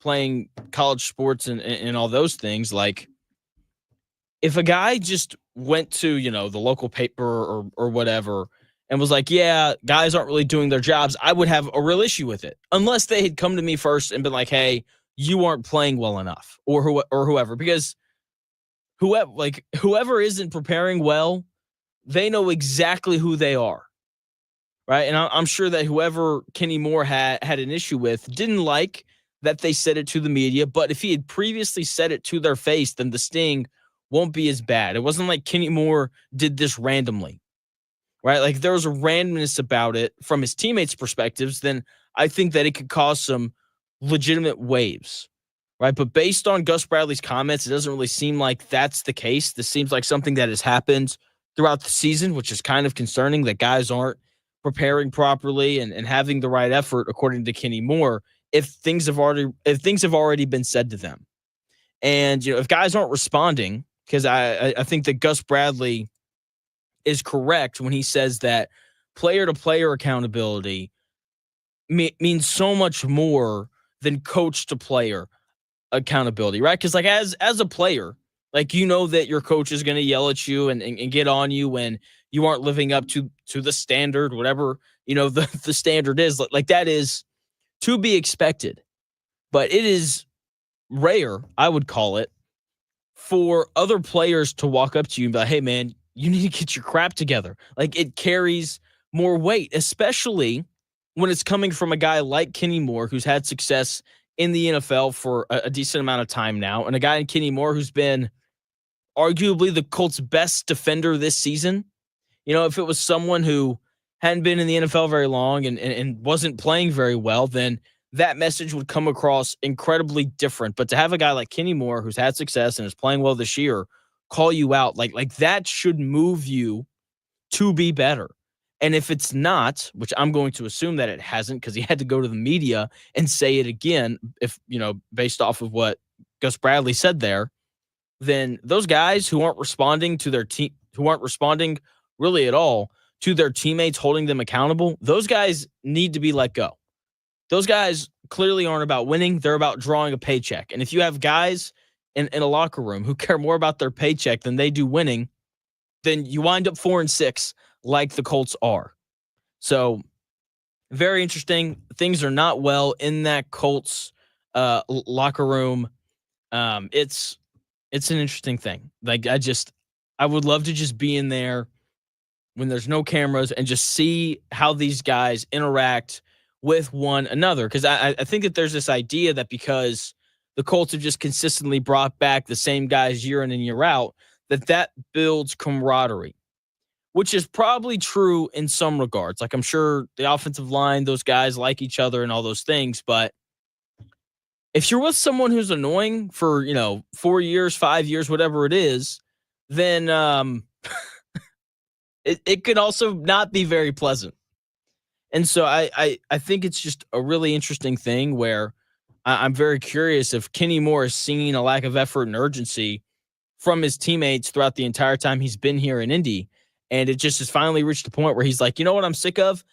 playing college sports and all those things, like if a guy just went to, the local paper or whatever and was like, yeah, guys aren't really doing their jobs, I would have a real issue with it, unless they had come to me first and been like, hey, you aren't playing well enough, or whoever, because whoever isn't preparing well, they know exactly who they are. Right. And I'm sure that whoever Kenny Moore had an issue with didn't like that they said it to the media. But if he had previously said it to their face, then the sting won't be as bad. It wasn't like Kenny Moore did this randomly. Right. Like there was a randomness about it from his teammates' perspectives. Then I think that it could cause some legitimate waves. Right. But based on Gus Bradley's comments, it doesn't really seem like that's the case. This seems like something that has happened throughout the season, which is kind of concerning that guys aren't preparing properly and having the right effort, according to Kenny Moore, if things have already been said to them. And, if guys aren't responding, because I think that Gus Bradley is correct when he says that player-to-player accountability means so much more than coach-to-player accountability, right? Because, like, as a player, like, that your coach is going to yell at you and get on you when you aren't living up to the standard, whatever, the standard is. Like, that is to be expected. But it is rare, I would call it, for other players to walk up to you and be like, hey, man, you need to get your crap together. Like, it carries more weight, especially when it's coming from a guy like Kenny Moore, who's had success in the NFL for a decent amount of time now, and a guy in Kenny Moore who's been arguably the Colts' best defender this season. If it was someone who hadn't been in the NFL very long and wasn't playing very well, then that message would come across incredibly different. But to have a guy like Kenny Moore, who's had success and is playing well this year, call you out, like that should move you to be better. And if it's not, which I'm going to assume that it hasn't, because he had to go to the media and say it again, if, based off of what Gus Bradley said there, then those guys who aren't responding to their team, who aren't responding really at all to their teammates holding them accountable, those guys need to be let go. Those guys clearly aren't about winning. They're about drawing a paycheck. And if you have guys in a locker room who care more about their paycheck than they do winning, then you wind up 4-6 like the Colts are. So very interesting. Things are not well in that Colts locker room. It's an interesting thing. Like, I would love to just be in there when there's no cameras and just see how these guys interact with one another. Because I think that there's this idea that because the Colts have just consistently brought back the same guys year in and year out, that builds camaraderie, which is probably true in some regards. Like, I'm sure the offensive line, those guys like each other and all those things. But if you're with someone who's annoying for, 4 years, 5 years, whatever it is, then it could also not be very pleasant. And so I think it's just a really interesting thing where I'm very curious if Kenny Moore is seeing a lack of effort and urgency from his teammates throughout the entire time he's been here in Indy. And it just has finally reached a point where he's like, you know what I'm sick of?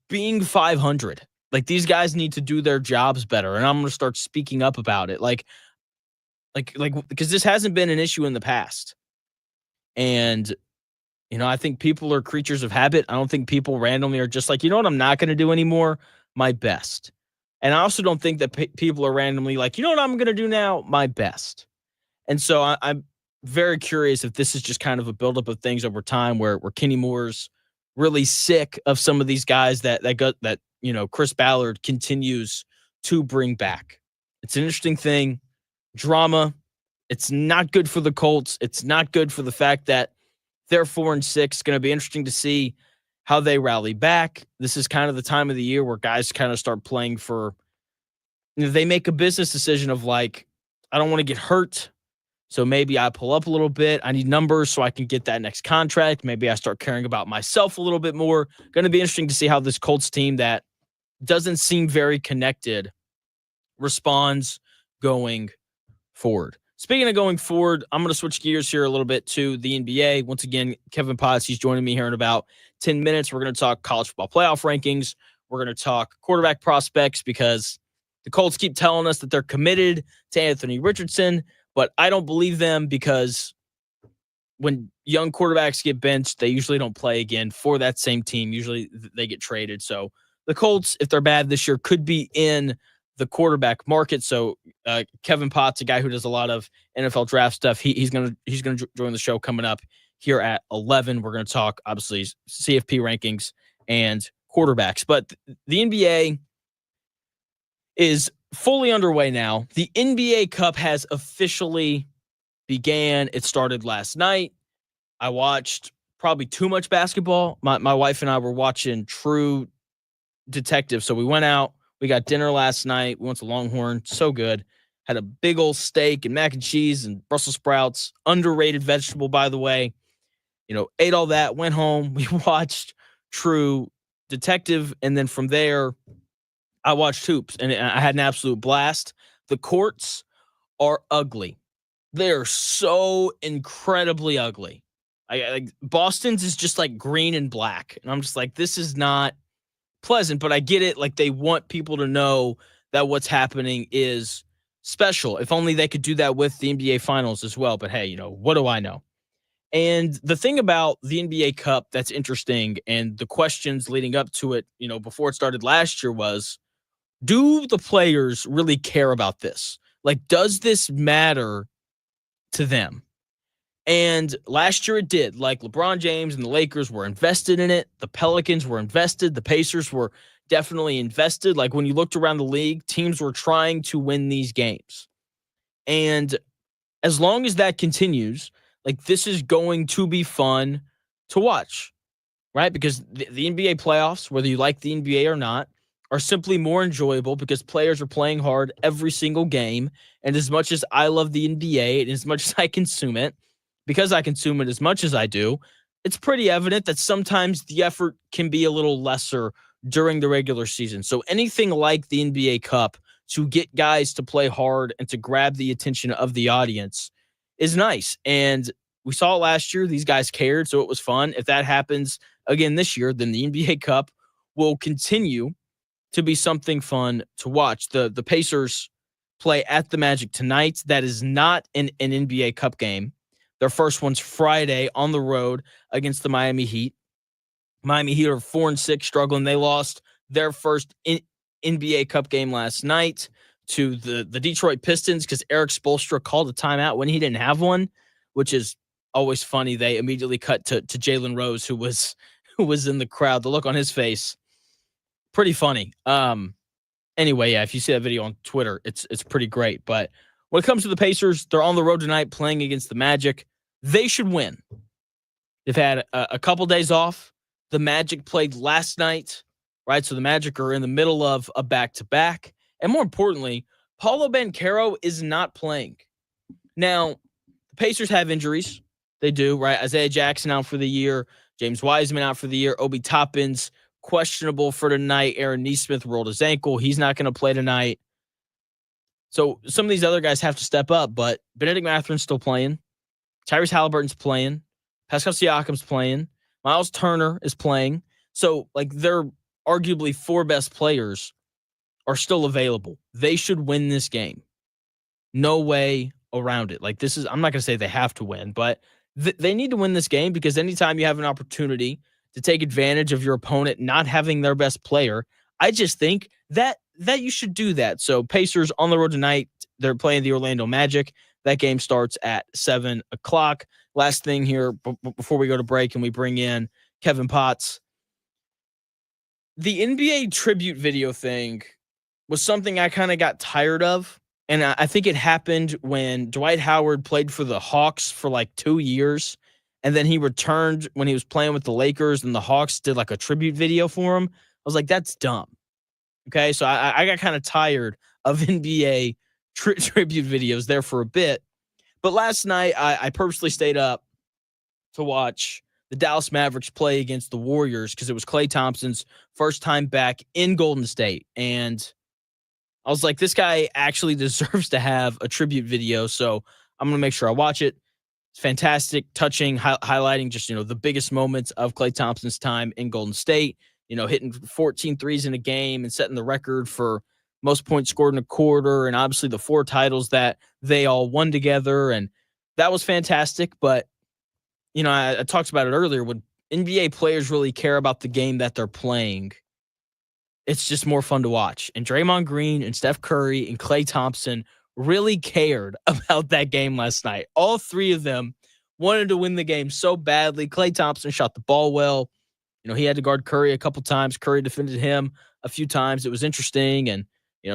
Being 500. Like, these guys need to do their jobs better. And I'm going to start speaking up about it. Like, because this hasn't been an issue in the past. And, I think people are creatures of habit. I don't think people randomly are just like, you know what I'm not going to do anymore? My best. And I also don't think that people are randomly like, you know what I'm going to do now? My best. And so I'm very curious if this is just kind of a buildup of things over time where Kenny Moore's really sick of some of these guys that Chris Ballard continues to bring back. It's an interesting thing. Drama. It's not good for the Colts. It's not good for the fact that they're 4-6. It's going to be interesting to see how they rally back. This is kind of the time of the year where guys kind of start playing for, they make a business decision of like, I don't want to get hurt. So maybe I pull up a little bit. I need numbers so I can get that next contract. Maybe I start caring about myself a little bit more. Going to be interesting to see how this Colts team that doesn't seem very connected responds going forward. Speaking of going forward, I'm going to switch gears here a little bit to the NBA. Once again, Kevin Potts, he's joining me here in about 10 minutes. We're going to talk college football playoff rankings. We're going to talk quarterback prospects because the Colts keep telling us that they're committed to Anthony Richardson, but I don't believe them because when young quarterbacks get benched, they usually don't play again for that same team. Usually they get traded. So the Colts, if they're bad this year, could be in the quarterback market. So Kevin Potts, a guy who does a lot of NFL draft stuff, he's gonna join the show coming up here at 11. We're gonna talk obviously CFP rankings and quarterbacks, but the NBA is fully underway now. The NBA Cup has officially began. It started last night. I watched probably too much basketball. My wife and I were watching True Detective, so we went out. We got dinner last night. We went to Longhorn. So good. Had a big old steak and mac and cheese and Brussels sprouts. Underrated vegetable, by the way. Ate all that, went home. We watched True Detective. And then from there, I watched hoops. And I had an absolute blast. The courts are ugly. They're so incredibly ugly. Boston's is just like green and black. And I'm just like, this is not pleasant, but I get it. Like, they want people to know that what's happening is special. If only they could do that with the NBA finals as well. But hey, what do I know? And the thing about the NBA Cup that's interesting, and the questions leading up to it, before it started last year, was, do the players really care about this? Like, does this matter to them? And last year it did. Like, LeBron James and the Lakers were invested in it. The Pelicans were invested. The Pacers were definitely invested. Like, when you looked around the league, teams were trying to win these games. And as long as that continues, like, this is going to be fun to watch, right? Because the NBA playoffs, whether you like the NBA or not, are simply more enjoyable because players are playing hard every single game. And as much as I love the NBA and as much as I consume it, because I consume it as much as I do, it's pretty evident that sometimes the effort can be a little lesser during the regular season. So anything like the NBA Cup to get guys to play hard and to grab the attention of the audience is nice. And we saw it last year. These guys cared, so it was fun. If that happens again this year, then the NBA Cup will continue to be something fun to watch. The Pacers play at the Magic tonight. That is not an NBA Cup game. Their first one's Friday on the road against the Miami Heat. Miami Heat are 4-6, struggling. They lost their first NBA Cup game last night to the Detroit Pistons because Eric Spoelstra called a timeout when he didn't have one, which is always funny. They immediately cut to Jalen Rose, who was in the crowd. The look on his face, pretty funny. Anyway, yeah, if you see that video on Twitter, it's pretty great. But when it comes to the Pacers, they're on the road tonight playing against the Magic. They should win. They've had a couple days off. The Magic played last night, right? So the Magic are in the middle of a back-to-back. And more importantly, Paolo Banchero is not playing. Now, the Pacers have injuries. They do, right? Isaiah Jackson out for the year. James Wiseman out for the year. Obi Toppin's questionable for tonight. Aaron Nesmith rolled his ankle. He's not going to play tonight. So some of these other guys have to step up, but Benedict Matherin's still playing. Tyrese Halliburton's playing. Pascal Siakam's playing. Miles Turner is playing. So, like, their arguably four best players are still available. They should win this game. No way around it. Like, this is, I'm not going to say they have to win, but they need to win this game because anytime you have an opportunity to take advantage of your opponent not having their best player, I just think that you should do that. So Pacers on the road tonight. They're playing the Orlando Magic. That game starts at 7 o'clock. Last thing here before we go to break and we bring in Kevin Potts. The NBA tribute video thing was something I kind of got tired of And I think it happened when Dwight Howard played for the Hawks for like 2 years. And then he returned when he was playing with the Lakers and the Hawks did like a tribute video for him. I was like, that's dumb. Okay. So I got kind of tired of NBA tribute videos there for a bit. But last night I purposely stayed up to watch the Dallas Mavericks play against the Warriors because it was Klay Thompson's first time back in Golden State. And I was like, this guy actually deserves to have a tribute video. So I'm going to make sure I watch it. It's fantastic, touching, highlighting just, the biggest moments of Klay Thompson's time in Golden State, hitting 14 threes in a game and setting the record for most points scored in a quarter. And obviously the 4 titles that they all won together. And that was fantastic. But, I talked about it earlier. When NBA players really care about the game that they're playing, it's just more fun to watch. And Draymond Green and Steph Curry and Klay Thompson really cared about that game last night. All 3 of them wanted to win the game so badly. Klay Thompson shot the ball well. He had to guard Curry a couple times. Curry defended him a few times. It was interesting. And,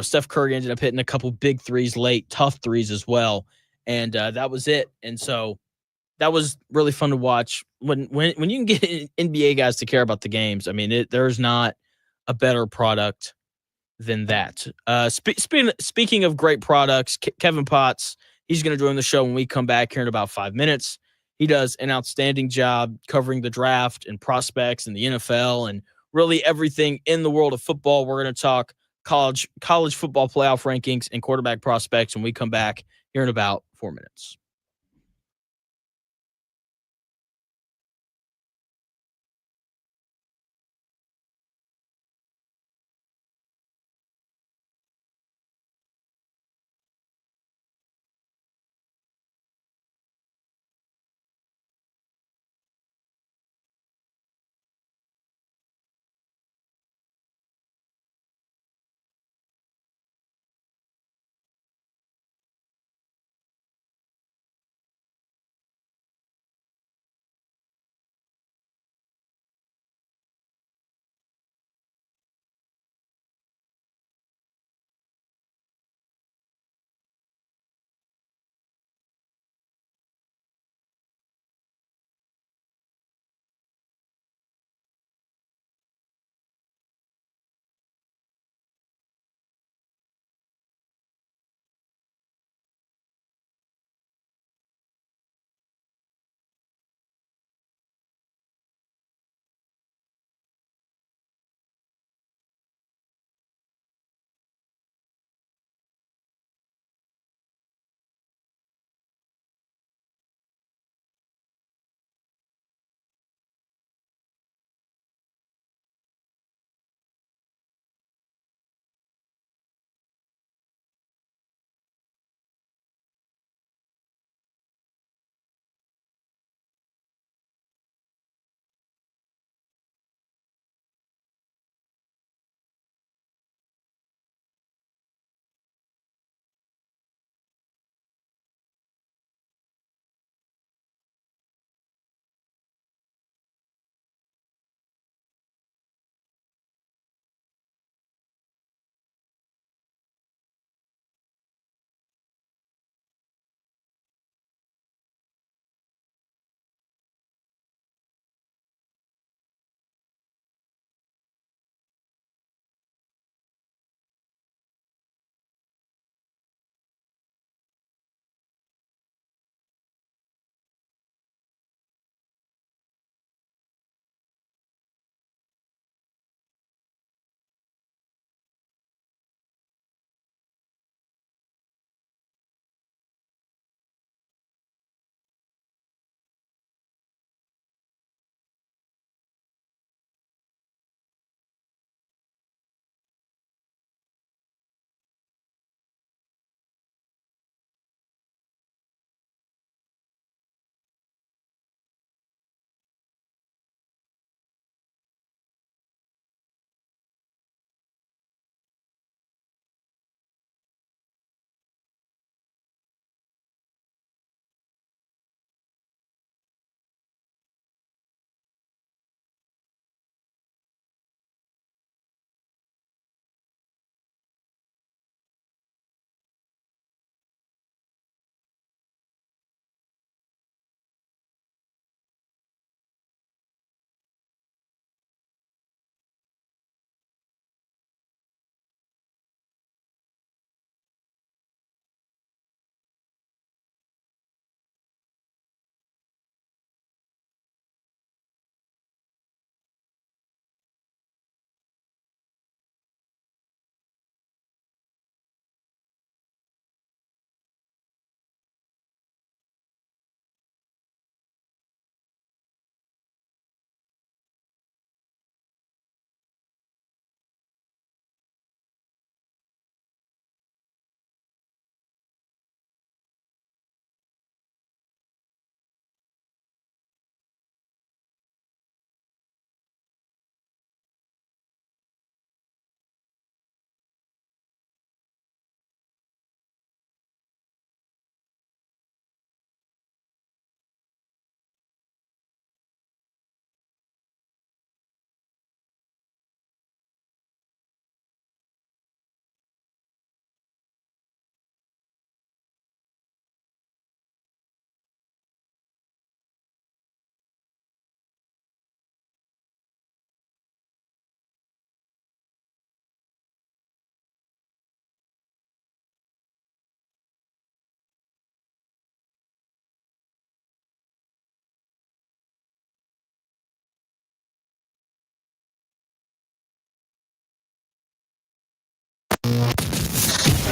Steph Curry ended up hitting a couple big threes late, tough threes as well. And that was it. And so that was really fun to watch. When you can get NBA guys to care about the games, I mean, there's not a better product than that. Speaking of great products, Kevin Potts, he's going to join the show when we come back here in about 5 minutes. He does an outstanding job covering the draft and prospects and the NFL and really everything in the world of football. We're going to talk college football playoff rankings and quarterback prospects when we come back here in about 4 minutes.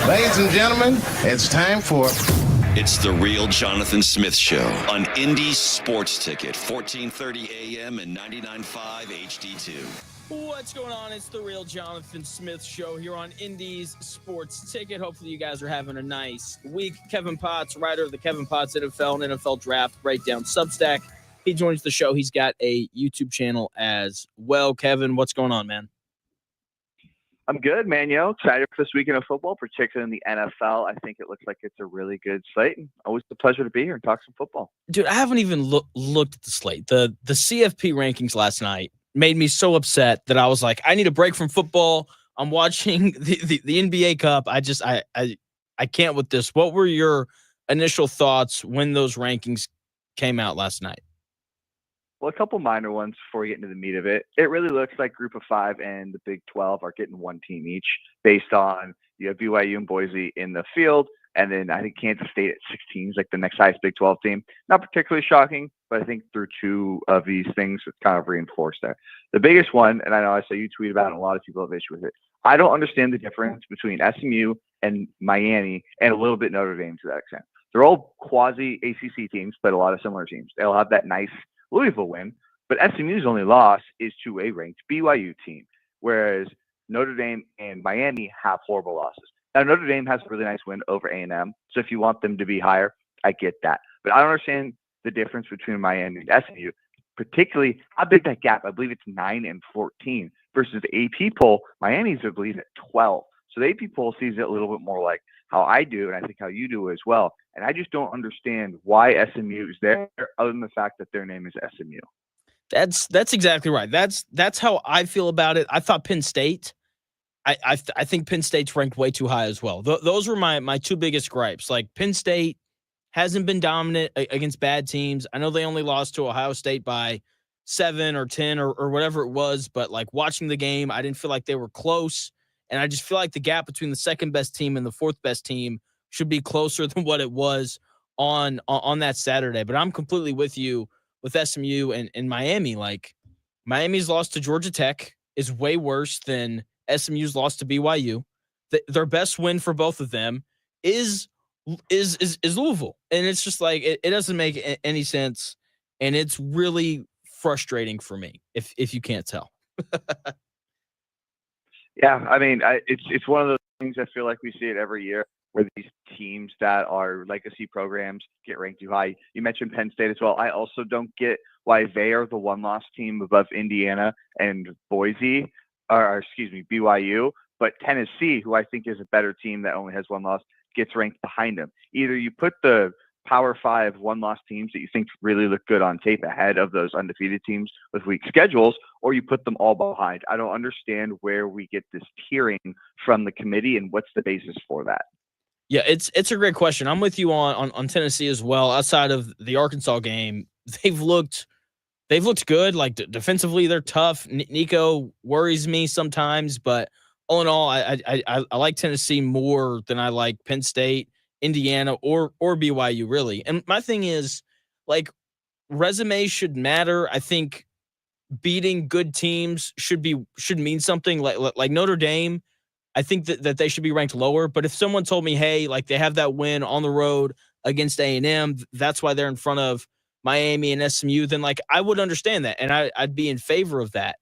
Ladies and gentlemen, it's time for It's the Real Jonathan Smith Show on Indy Sports Ticket, 1430 AM and 99.5 HD2. What's going on? It's the Real Jonathan Smith Show here on Indy's Sports Ticket. Hopefully you guys are having a nice week. Kevin Potts, writer of the Kevin Potts NFL and NFL Draft Breakdown Substack. He joins the show. He's got a YouTube channel as well. Kevin, what's going on, man? I'm good, man. Excited for this weekend of football, particularly in the NFL. I think it looks like it's a really good slate. And always a pleasure to be here and talk some football. Dude, I haven't even looked at the slate. The CFP rankings last night made me so upset that I was like, I need a break from football. I'm watching the NBA Cup. I can't with this. What were your initial thoughts when those rankings came out last night? Well, a couple minor ones before we get into the meat of it. It really looks like Group of Five and the Big 12 are getting one team each based on you have BYU and Boise in the field. And then I think Kansas State at 16 is like the next highest Big 12 team. Not particularly shocking, but I think through two of these things, it's kind of reinforced there. The biggest one, and I know I saw you tweet about it, and a lot of people have issue with it. I don't understand the difference between SMU and Miami and a little bit Notre Dame to that extent. They're all quasi-ACC teams, but a lot of similar teams. They'll have that nice Louisville win, but SMU's only loss is to a ranked BYU team, whereas Notre Dame and Miami have horrible losses. Now, Notre Dame has a really nice win over A&M, so if you want them to be higher, I get that. But I don't understand the difference between Miami and SMU, particularly how big that gap. I believe it's 9 and 14 versus the AP poll. Miami's, I believe, at 12. So the AP poll sees it a little bit more like how I do, and I think how you do as well. And I just don't understand why SMU is there, other than the fact that their name is SMU. That's exactly right. That's how I feel about it. I thought Penn State. I think Penn State's ranked way too high as well. Those were my two biggest gripes. Like, Penn State hasn't been dominant against bad teams. I know they only lost to Ohio State by 7 or 10 or whatever it was, but like, watching the game, I didn't feel like they were close. And I just feel like the gap between the second best team and the fourth best team should be closer than what it was on that Saturday. But I'm completely with you with SMU and Miami. Like, Miami's loss to Georgia Tech is way worse than SMU's loss to BYU. Their best win for both of them is Louisville. And it's just like, it doesn't make any sense. And it's really frustrating for me, if you can't tell. Yeah, I mean, it's one of those things. I feel like we see it every year where these teams that are legacy programs get ranked too high. You mentioned Penn State as well. I also don't get why they are the one-loss team above Indiana and Boise, or excuse me, BYU, but Tennessee, who I think is a better team that only has one loss, gets ranked behind them. Either you put the Power 5 one-loss teams that you think really look good on tape ahead of those undefeated teams with weak schedules, or you put them all behind. I don't understand where we get this tiering from the committee and what's the basis for that. Yeah, it's a great question. I'm with you on Tennessee as well. Outside of the Arkansas game, they've looked good. Like, defensively, they're tough. Nico worries me sometimes, but all in all, I like Tennessee more than I like Penn State, Indiana, or BYU, really. And my thing is, like, resume should matter. I think beating good teams should mean something. Like Notre Dame, I think that they should be ranked lower. But if someone told me, hey, like, they have that win on the road against A&M, that's why they're in front of Miami and SMU, then, like, I would understand that, and I'd be in favor of that.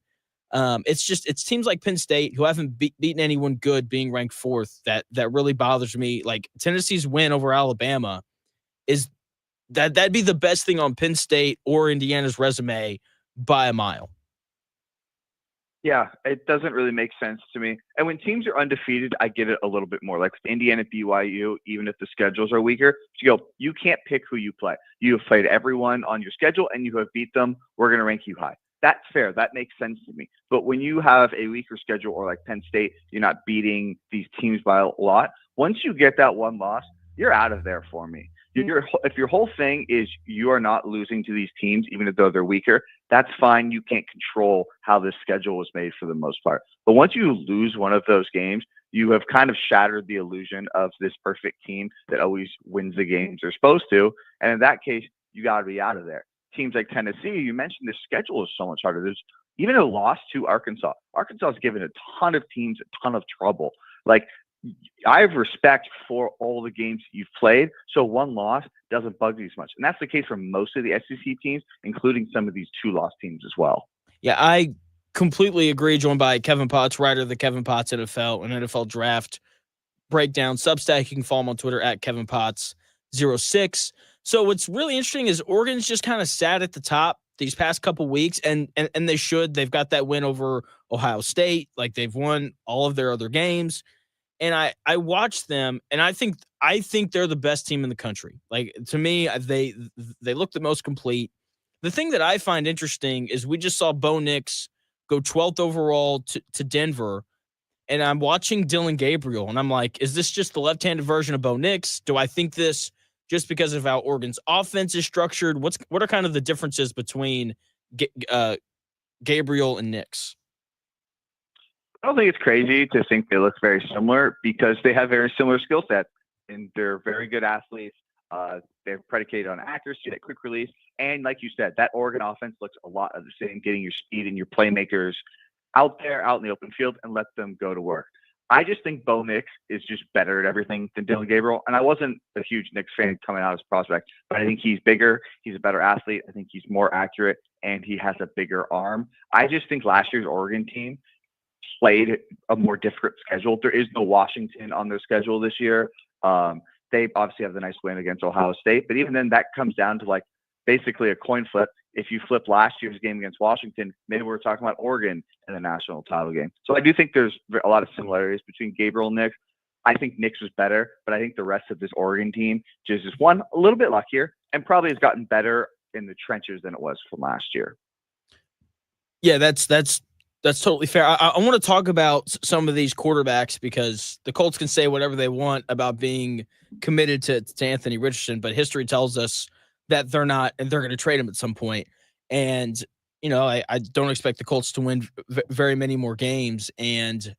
It's teams like Penn State who haven't beaten anyone good being ranked fourth that really bothers me. Like, Tennessee's win over Alabama is that'd be the best thing on Penn State or Indiana's resume by a mile. Yeah, it doesn't really make sense to me. And when teams are undefeated, I get it a little bit more. Like with Indiana, BYU, even if the schedules are weaker, you can't pick who you play. You have played everyone on your schedule and you have beat them. We're going to rank you high. That's fair. That makes sense to me. But when you have a weaker schedule, or like Penn State, you're not beating these teams by a lot. Once you get that one loss, you're out of there for me. If your whole thing is you are not losing to these teams, even though they're weaker, that's fine. You can't control how this schedule was made for the most part. But once you lose one of those games, you have kind of shattered the illusion of this perfect team that always wins the games they're supposed to. And in that case, you got to be out of there. Teams like Tennessee, you mentioned the schedule is so much harder. There's even a loss to Arkansas. Arkansas has given a ton of teams a ton of trouble. Like, I have respect for all the games you've played, so one loss doesn't bug you as much. And that's the case for most of the SEC teams, including some of these 2-loss teams as well. Yeah, I completely agree. Joined by Kevin Potts, writer of the Kevin Potts NFL and NFL Draft Breakdown Substack. You can follow him on Twitter at Kevin Potts06. So what's really interesting is Oregon's just kind of sat at the top these past couple weeks, and they should. They've got that win over Ohio State. Like, they've won all of their other games. And I watched them, and I think they're the best team in the country. Like, to me, they look the most complete. The thing that I find interesting is we just saw Bo Nix go 12th overall to Denver, and I'm watching Dylan Gabriel, and I'm like, is this just the left-handed version of Bo Nix? Do I think this just because of how Oregon's offense is structured? What are kind of the differences between Gabriel and Nix? I don't think it's crazy to think they look very similar because they have very similar skill sets, and they're very good athletes. They're predicated on accuracy, that quick release, and like you said, that Oregon offense looks a lot of the same, getting your speed and your playmakers out there, out in the open field, and let them go to work. I just think Bo Nix is just better at everything than Dylan Gabriel, and I wasn't a huge Nix fan coming out as prospect, but I think he's bigger, he's a better athlete, I think he's more accurate, and he has a bigger arm. I just think last year's Oregon team played a more difficult schedule. There is no Washington on their schedule this year. They obviously have the nice win against Ohio State, but even then that comes down to like basically a coin flip. If you flip last year's game against Washington, maybe we're talking about Oregon in the national title game. So I do think there's a lot of similarities between Gabriel and Nix. I think Nix was better, but I think the rest of this Oregon team just is a little bit luckier and probably has gotten better in the trenches than it was from last year. Yeah, that's totally fair. I want to talk about some of these quarterbacks because the Colts can say whatever they want about being committed to Anthony Richardson, but history tells us that they're not, and they're going to trade him at some point. And, you know, I don't expect the Colts to win very many more games. And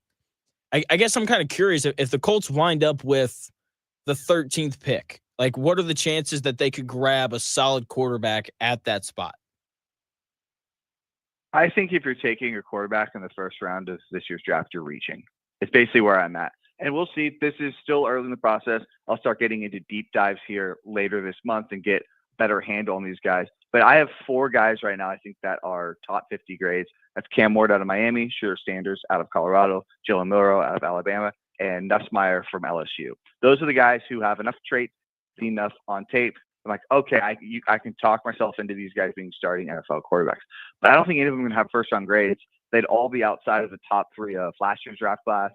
I guess I'm kind of curious if the Colts wind up with the 13th pick, like what are the chances that they could grab a solid quarterback at that spot? I think if you're taking a quarterback in the first round of this year's draft, you're reaching. It's basically where I'm at. And we'll see. This is still early in the process. I'll start getting into deep dives here later this month and get better handle on these guys. But I have 4 guys right now I think that are top 50 grades. That's Cam Ward out of Miami, Shedeur Sanders out of Colorado, Jalen Milroe out of Alabama, and Nussmeier from LSU. Those are the guys who have enough traits, seen enough on tape. I'm like, okay, I can talk myself into these guys being starting NFL quarterbacks. But I don't think any of them are going to have first-round grades. They'd all be outside of the top 3 of last year's draft class,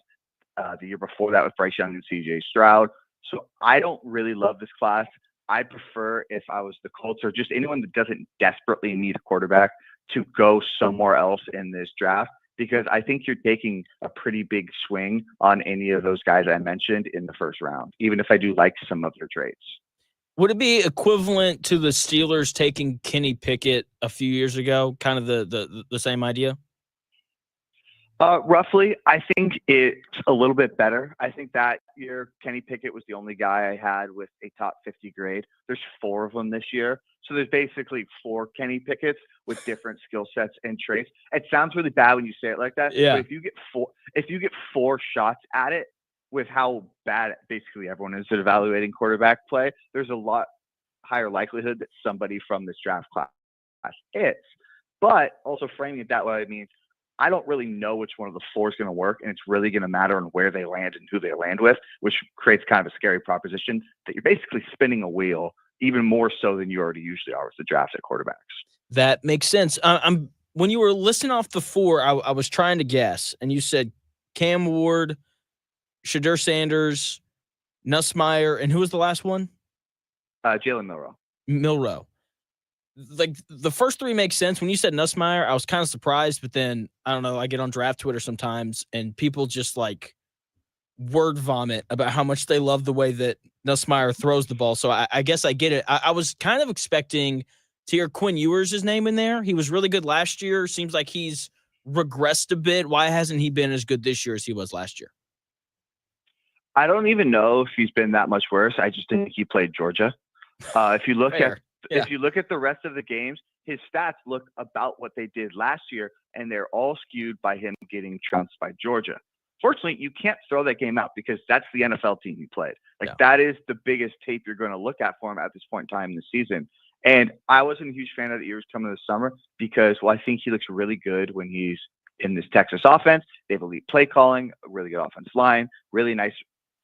the year before that with Bryce Young and C.J. Stroud. So I don't really love this class. I prefer, if I was the Colts or just anyone that doesn't desperately need a quarterback, to go somewhere else in this draft, because I think you're taking a pretty big swing on any of those guys I mentioned in the first round, even if I do like some of their traits. Would it be equivalent to the Steelers taking Kenny Pickett a few years ago? Kind of the same idea? Roughly, I think it's a little bit better. I think that year Kenny Pickett was the only guy I had with a top 50 grade. There's 4 of them this year. So there's basically 4 Kenny Pickett's with different skill sets and traits. It sounds really bad when you say it like that. Yeah. But if you get 4 shots at it with how bad basically everyone is at evaluating quarterback play, there's a lot higher likelihood that somebody from this draft class hits. But also framing it that way, I mean, I don't really know which one of the 4 is going to work, and it's really going to matter on where they land and who they land with, which creates kind of a scary proposition that you're basically spinning a wheel even more so than you already usually are with the draft at quarterbacks. That makes sense. When you were listing off the 4, I was trying to guess, and you said Cam Ward, Shedeur Sanders, Nussmeier, and who was the last one? Jalen Milroe. Milroe. Like the first 3 make sense. When you said Nussmeier, I was kind of surprised, but then I don't know. I get on draft Twitter sometimes, and people just like word vomit about how much they love the way that Nussmeier throws the ball. So I guess I get it. I was kind of expecting to hear Quinn Ewers' name in there. He was really good last year. Seems like he's regressed a bit. Why hasn't he been as good this year as he was last year? I don't even know if he's been that much worse. I just think he played Georgia. If you look If you look at the rest of the games, his stats look about what they did last year, and they're all skewed by him getting trounced by Georgia. Fortunately, you can't throw that game out because that's the NFL team he played. Like Yeah. that is the biggest tape you're going to look at for him at this point in time in the season. And I wasn't a huge fan of the years coming this summer because, well, I think he looks really good when he's in this Texas offense. They have elite play calling, a really good offensive line, really nice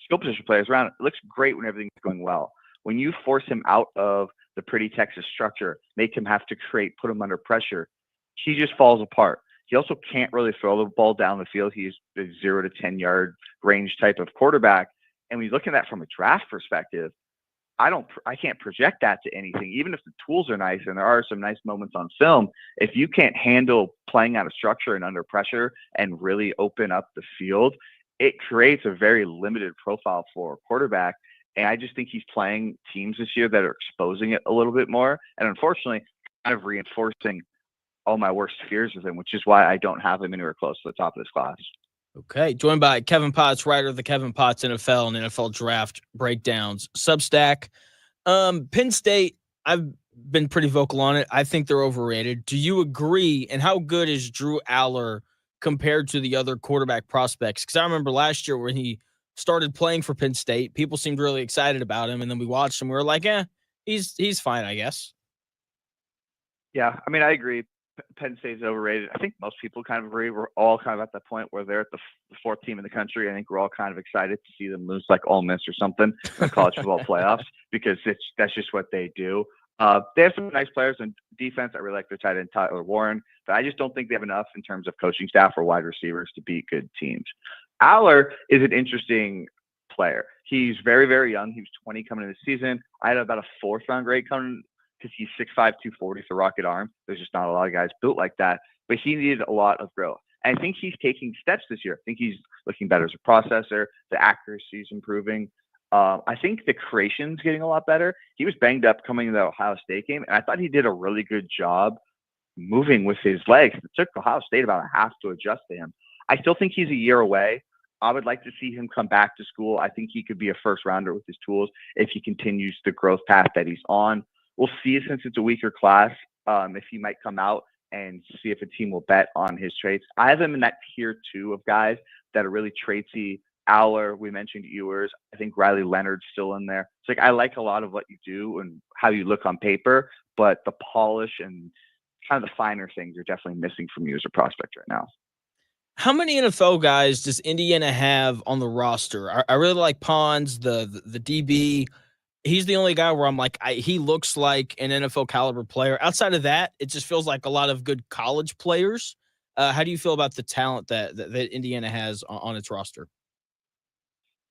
skill position players around. It looks great when everything's going well. When you force him out of the pretty Texas structure, make him have to put him under pressure, he just falls apart. He also can't really throw the ball down the field. He's a 0 to 10 yard range type of quarterback. And when you look at that from a draft perspective, I can't project that to anything. Even if the tools are nice and there are some nice moments on film, if you can't handle playing out of structure and under pressure and really open up the field, it creates a very limited profile for a quarterback. And I just think he's playing teams this year that are exposing it a little bit more. And unfortunately, kind of reinforcing all my worst fears with him, which is why I don't have him anywhere close to the top of this class. Okay, joined by Kevin Potts, writer of the Kevin Potts NFL and NFL Draft Breakdowns Substack. Penn State, I've been pretty vocal on it. I think they're overrated. Do you agree? And how good is Drew Aller compared to the other quarterback prospects? Because I remember last year when he started playing for Penn State, people seemed really excited about him, and then we watched him. We were like, he's fine, I guess. Yeah, I mean, I agree. Penn State is overrated. I think most people kind of agree. We're all kind of at the point where they're at the fourth team in the country. I think we're all kind of excited to see them lose like Ole Miss or something in the college football playoffs because that's just what they do. They have some nice players in defense. I really like their tight end Tyler Warren, but I just don't think they have enough in terms of coaching staff or wide receivers to beat good teams. Aller is an interesting player. He's very, very young. He was 20 coming into the season. I had about a fourth round grade coming because he's 6'5", 240 with a rocket arm. There's just not a lot of guys built like that, but he needed a lot of growth. And I think he's taking steps this year. I think he's looking better as a processor. The accuracy is improving. I think the creation's getting a lot better. He was banged up coming into the Ohio State game, and I thought he did a really good job moving with his legs. It took Ohio State about a half to adjust to him. I still think he's a year away. I would like to see him come back to school. I think he could be a first rounder with his tools if he continues the growth path that he's on. We'll see, since it's a weaker class, if he might come out and see if a team will bet on his traits. I have him in that tier 2 of guys that are really traitsy. Aller, we mentioned Ewers. I think Riley Leonard's still in there. It's like I like a lot of what you do and how you look on paper, but the polish and kind of the finer things are definitely missing from you as a prospect right now. How many NFL guys does Indiana have on the roster? I really like Pons, the DB. He's the only guy where I'm like, he looks like an NFL caliber player. Outside of that, it just feels like a lot of good college players. How do you feel about the talent that Indiana has on its roster?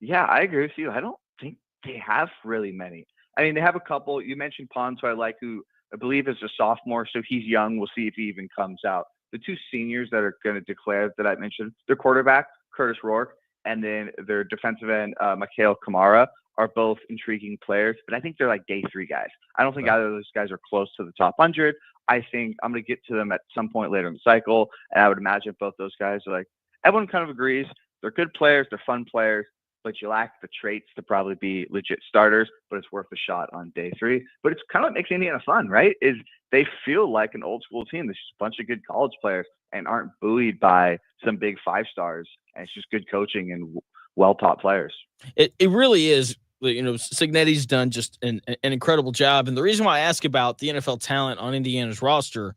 Yeah, I agree with you. I don't think they have really many. I mean, they have a couple. You mentioned Pons, who I like, who I believe is a sophomore, so he's young. We'll see if he even comes out. The 2 seniors that are going to declare that I mentioned, their quarterback, Curtis Rourke, and then their defensive end, Mikhail Kamara, are both intriguing players, but I think they're like day 3 guys. I don't think either of those guys are close to the top 100. I think I'm going to get to them at some point later in the cycle, and I would imagine both those guys are like, everyone kind of agrees. They're good players, they're fun players, but you lack the traits to probably be legit starters, but it's worth a shot on day 3. But it's kind of what makes Indiana fun, right? Is they feel like an old school team. There's just a bunch of good college players and aren't buoyed by some big 5 stars. And it's just good coaching and well-taught players. It really is. You know, Cignetti's done just an incredible job. And the reason why I ask about the NFL talent on Indiana's roster,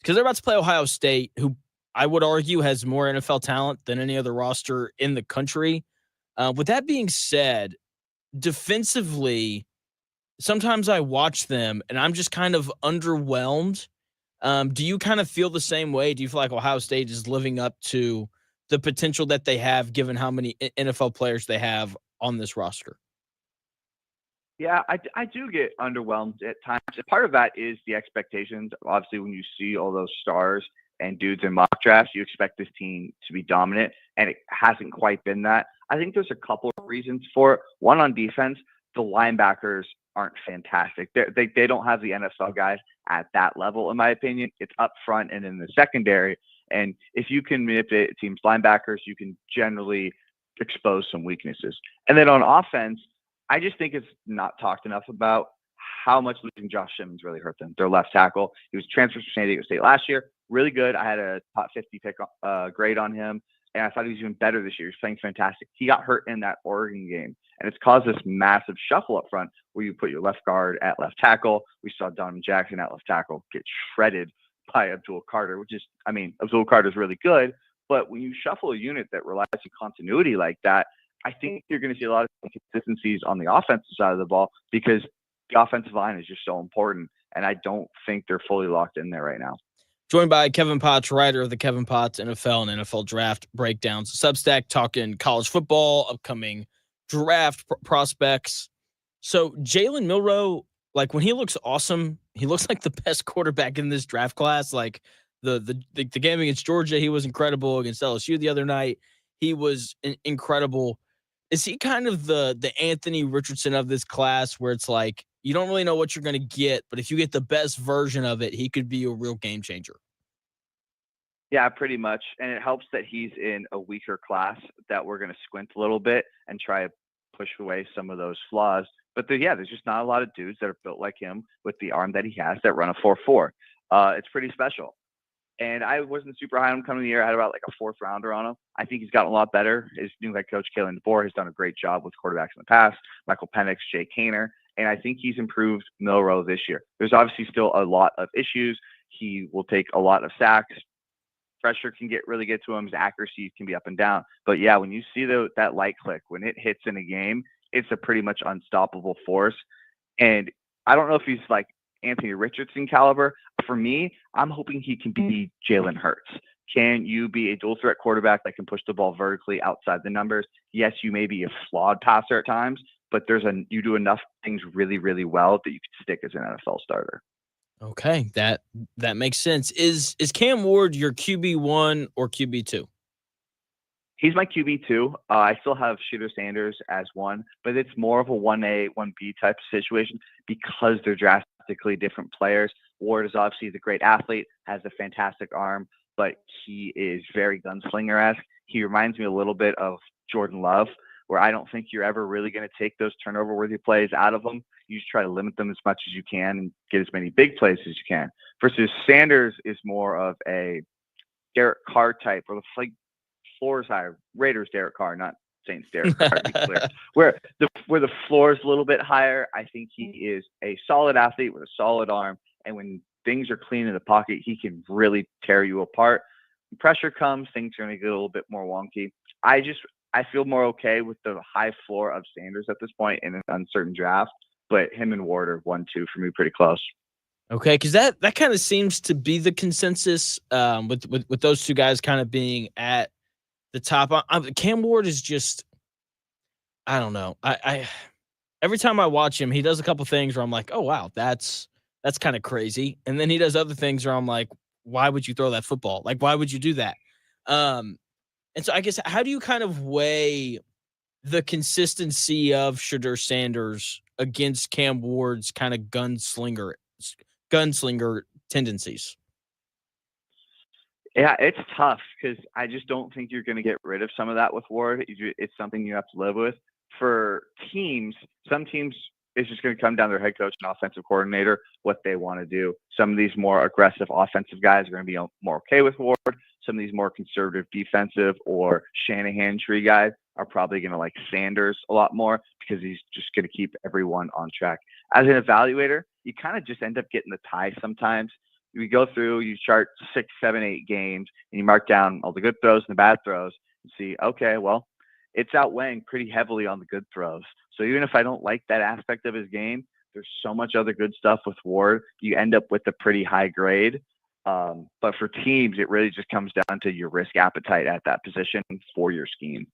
because they're about to play Ohio State, who I would argue has more NFL talent than any other roster in the country. With that being said, defensively, sometimes I watch them and I'm just kind of underwhelmed. Do you kind of feel the same way? Do you feel like Ohio State is living up to the potential that they have, given how many NFL players they have on this roster? Yeah, I do get underwhelmed at times. Part of that is the expectations. Obviously, when you see all those stars and dudes in mock drafts, you expect this team to be dominant, and it hasn't quite been that. I think there's a couple of reasons for it. One, on defense, the linebackers aren't fantastic. They don't have the NFL guys at that level, in my opinion. It's up front and in the secondary. And if you can manipulate a team's linebackers, you can generally expose some weaknesses. And then on offense, I just think it's not talked enough about how much losing Josh Simmons really hurt them. Their left tackle. He was transferred to San Diego State last year. Really good. I had a top 50 pick grade on him. and I thought he was even better this year. He's playing fantastic. He got hurt in that Oregon game, and it's caused this massive shuffle up front where you put your left guard at left tackle. We saw Donovan Jackson at left tackle get shredded by Abdul Carter, which is, I mean, Abdul Carter is really good, but when you shuffle a unit that relies on continuity like that, I think you're going to see a lot of inconsistencies on the offensive side of the ball because the offensive line is just so important, and I don't think they're fully locked in there right now. Joined by Kevin Potts, writer of the Kevin Potts NFL and NFL Draft Breakdowns Substack, talking college football, upcoming draft prospects. So Jalen Milroe, like when he looks awesome, he looks like the best quarterback in this draft class. Like the game against Georgia, he was incredible. Against LSU the other night, he was incredible. Is he kind of the Anthony Richardson of this class, where it's like you don't really know what you're going to get, but if you get the best version of it, he could be a real game changer? Yeah, pretty much. And it helps that he's in a weaker class that we're going to squint a little bit and try to push away some of those flaws. But there's just not a lot of dudes that are built like him with the arm that he has that run a 4.4. It's pretty special. And I wasn't super high on him coming in the year. I had about like a fourth rounder on him. I think he's gotten a lot better. His new head coach, Kalen DeBoer, has done a great job with quarterbacks in the past. Michael Penix, Jay Kaner. And I think he's improved Milroe this year. There's obviously still a lot of issues. He will take a lot of sacks. Pressure can really get to him. His accuracy can be up and down. But yeah, when you see that light click, when it hits in a game, it's a pretty much unstoppable force. And I don't know if he's like Anthony Richardson caliber. For me, I'm hoping he can be Jalen Hurts. Can you be a dual threat quarterback that can push the ball vertically outside the numbers? Yes, you may be a flawed passer at times, but you do enough things really, really well that you can stick as an NFL starter. Okay, that makes sense. Is Cam Ward your QB1 or QB2? He's my QB2. I still have Shooter Sanders as 1, but it's more of a 1A, 1B type of situation because they're drastically different players. Ward is obviously the great athlete, has a fantastic arm, but he is very gunslinger-esque. He reminds me a little bit of Jordan Love, where I don't think you're ever really going to take those turnover-worthy plays out of him. You just try to limit them as much as you can and get as many big plays as you can. Versus Sanders is more of a Derek Carr type, or like floor is higher. Raiders Derek Carr, not Saints Derek Carr, to be clear. Where the floor is a little bit higher, I think he is a solid athlete with a solid arm, and when things are clean in the pocket, he can really tear you apart. When pressure comes, things are going to get a little bit more wonky. I feel more okay with the high floor of Sanders at this point in an uncertain draft, but him and Ward are 1-2 for me, pretty close. Okay, because that kind of seems to be the consensus with those two guys kind of being at the top. Cam Ward is just, I don't know. I every time I watch him, he does a couple things where I'm like, oh wow, that's kind of crazy, and then he does other things where I'm like, why would you throw that football? Like, why would you do that? And so I guess, how do you kind of weigh the consistency of Shedeur Sanders against Cam Ward's kind of gunslinger tendencies? Yeah, it's tough because I just don't think you're going to get rid of some of that with Ward. It's something you have to live with. For teams, some teams, it's just going to come down to their head coach and offensive coordinator, what they want to do. Some of these more aggressive offensive guys are going to be more okay with Ward. Some of these more conservative defensive or Shanahan tree guys are probably going to like Sanders a lot more because he's just going to keep everyone on track. As an evaluator, you kind of just end up getting the tie sometimes. You go through, you chart 6, 7, 8 games, and you mark down all the good throws and the bad throws and see, okay, well, it's outweighing pretty heavily on the good throws. So even if I don't like that aspect of his game, there's so much other good stuff with Ward. You end up with a pretty high grade. But for teams, it really just comes down to your risk appetite at that position for your scheme.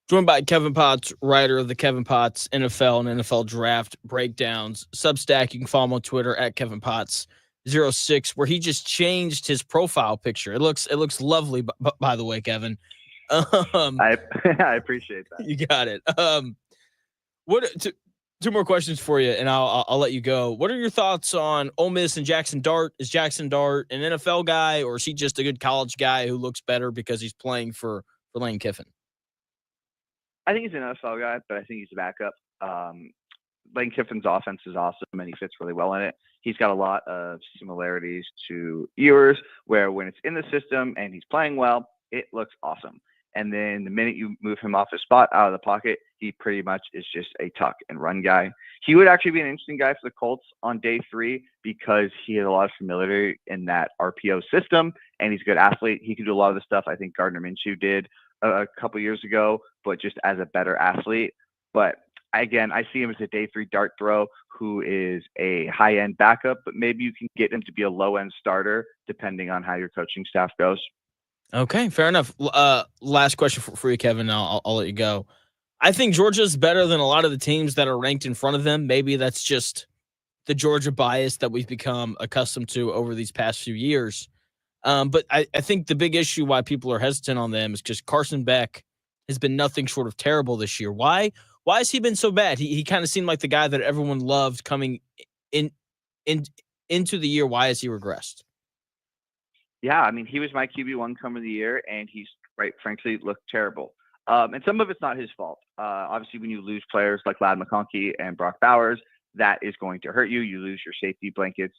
Joined by Kevin Potts, writer of the Kevin Potts NFL and NFL Draft Breakdowns Substack. You can follow him on Twitter at Kevin Potts06, where he just changed his profile picture. It looks lovely, by the way, Kevin. I appreciate that. You got it. Two more questions for you, and I'll let you go. What are your thoughts on Ole Miss and Jackson Dart? Is Jackson Dart an NFL guy, or is he just a good college guy who looks better because he's playing for Lane Kiffin? I think he's an NFL guy, but I think he's a backup. Lane Kiffin's offense is awesome, and he fits really well in it. He's got a lot of similarities to Ewers, where when it's in the system and he's playing well, it looks awesome. And then the minute you move him off his spot out of the pocket, he pretty much is just a tuck and run guy. He would actually be an interesting guy for the Colts on day 3 because he had a lot of familiarity in that RPO system, and he's a good athlete. He can do a lot of the stuff I think Gardner Minshew did a couple years ago, but just as a better athlete. But again, I see him as a day 3 dart throw who is a high-end backup, but maybe you can get him to be a low-end starter depending on how your coaching staff goes. Okay, fair enough. Last question for you, Kevin. I'll let you go. I think Georgia's better than a lot of the teams that are ranked in front of them. Maybe that's just the Georgia bias that we've become accustomed to over these past few years. But I think the big issue why people are hesitant on them is because Carson Beck has been nothing short of terrible this year. Why has he been so bad? He kind of seemed like the guy that everyone loved coming into the year. Why has he regressed? Yeah, I mean, he was my QB1 come of the year, and he's, right, frankly, looked terrible. And some of it's not his fault. Obviously, when you lose players like Ladd McConkey and Brock Bowers, that is going to hurt you. You lose your safety blankets.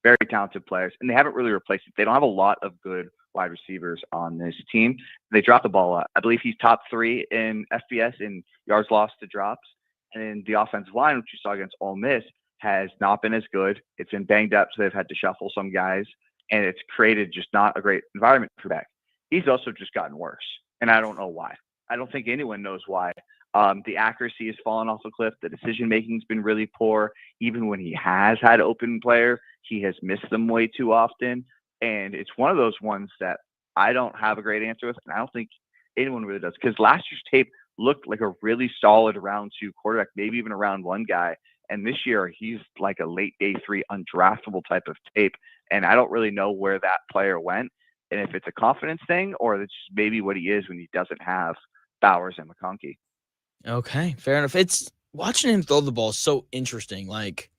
Very talented players, and they haven't really replaced it. They don't have a lot of good wide receivers on this team. They drop the ball a lot. I believe he's top 3 in FBS in yards lost to drops. And then the offensive line, which you saw against Ole Miss, has not been as good. It's been banged up, so they've had to shuffle some guys, and it's created just not a great environment for Beck. He's also just gotten worse, and I don't know why. I don't think anyone knows why. The accuracy has fallen off a cliff. The decision-making has been really poor. Even when he has had open players, he has missed them way too often. And it's one of those ones that I don't have a great answer with, and I don't think anyone really does. Because last year's tape looked like a really solid round 2 quarterback, maybe even a round 1 guy. And this year, he's like a late day 3 undraftable type of tape. And I don't really know where that player went. And if it's a confidence thing or it's just maybe what he is when he doesn't have Bowers and McConkey. Okay, fair enough. It's watching him throw the ball is so interesting. Like,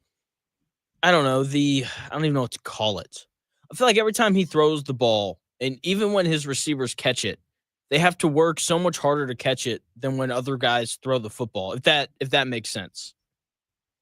I don't know, I don't even know what to call it. I feel like every time he throws the ball, and even when his receivers catch it, they have to work so much harder to catch it than when other guys throw the football. If that makes sense.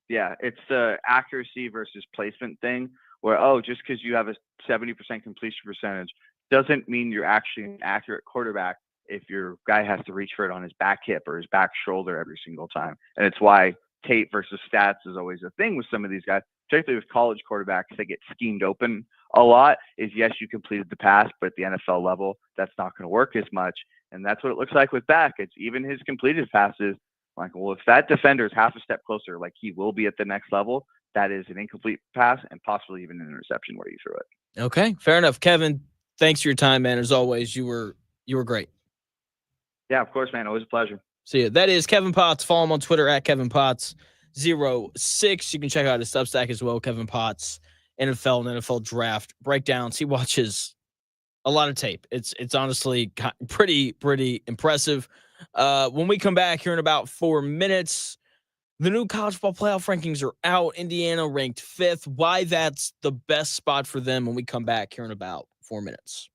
Yeah, it's the accuracy versus placement thing where, just because you have a 70% completion percentage doesn't mean you're actually an accurate quarterback if your guy has to reach for it on his back hip or his back shoulder every single time. And it's why tape versus stats is always a thing with some of these guys, particularly with college quarterbacks. They get schemed open a lot. Yes, you completed the pass, but at the NFL level, that's not going to work as much. And that's what it looks like with Beck. It's even his completed passes. Like, well, if that defender is half a step closer, like he will be at the next level, that is an incomplete pass and possibly even an interception where you threw it. Okay, fair enough. Kevin, thanks for your time, man. As always, you were great. Yeah, of course, man. Always a pleasure. See you. That is Kevin Potts. Follow him on Twitter at Kevin Potts06. You can check out his Substack as well, Kevin Potts, NFL and NFL draft breakdowns. He watches a lot of tape. It's honestly pretty impressive. When we come back here in about 4 minutes, the new college football playoff rankings are out. Indiana ranked 5th. Why that's the best spot for them when we come back here in about 4 minutes.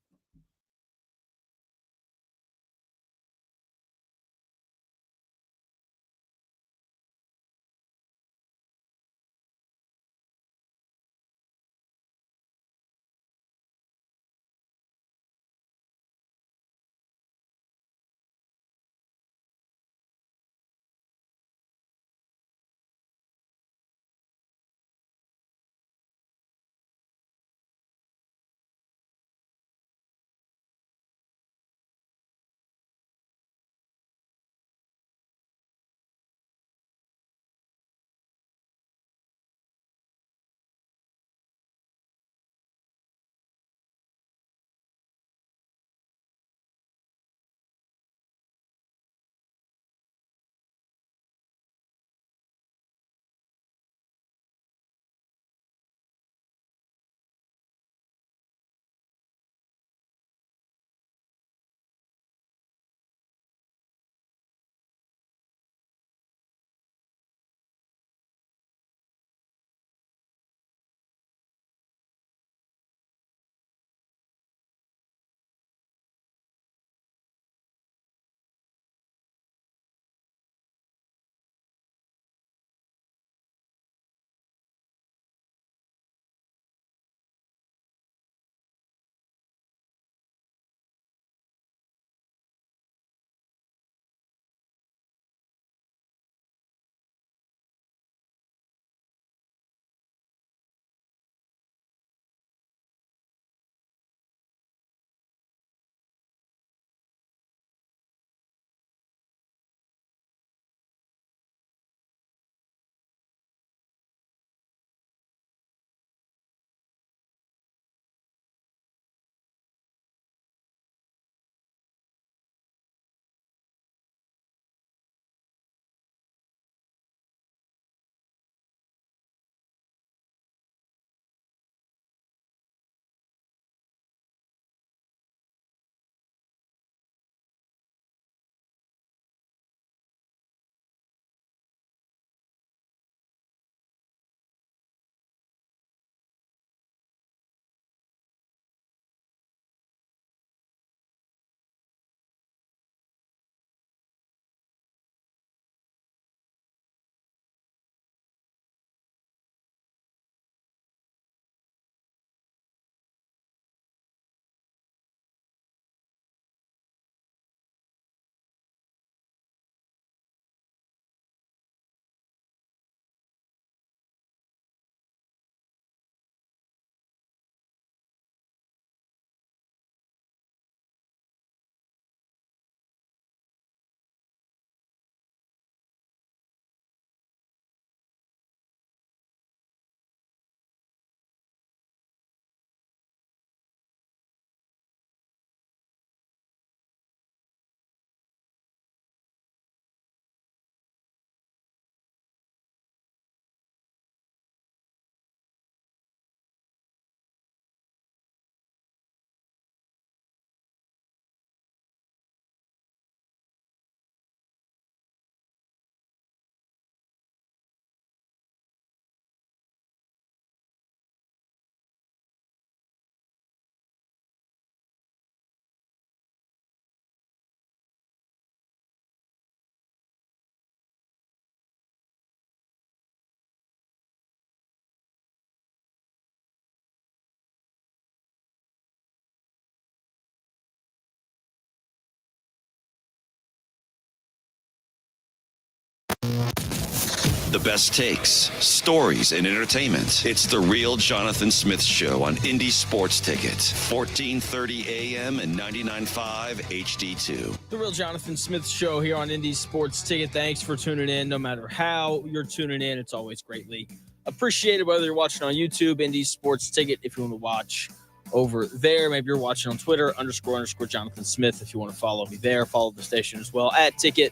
The best takes, stories, and entertainment. It's The Real Jonathan Smith Show on Indy Sports Ticket, 1430 AM and 99.5 HD2. The Real Jonathan Smith Show here on Indy Sports Ticket. Thanks for tuning in. No matter how you're tuning in, it's always greatly appreciated, whether you're watching on YouTube, Indy Sports Ticket, if you want to watch over there. Maybe you're watching on Twitter, _ Jonathan Smith, if you want to follow me there. Follow the station as well, at Ticket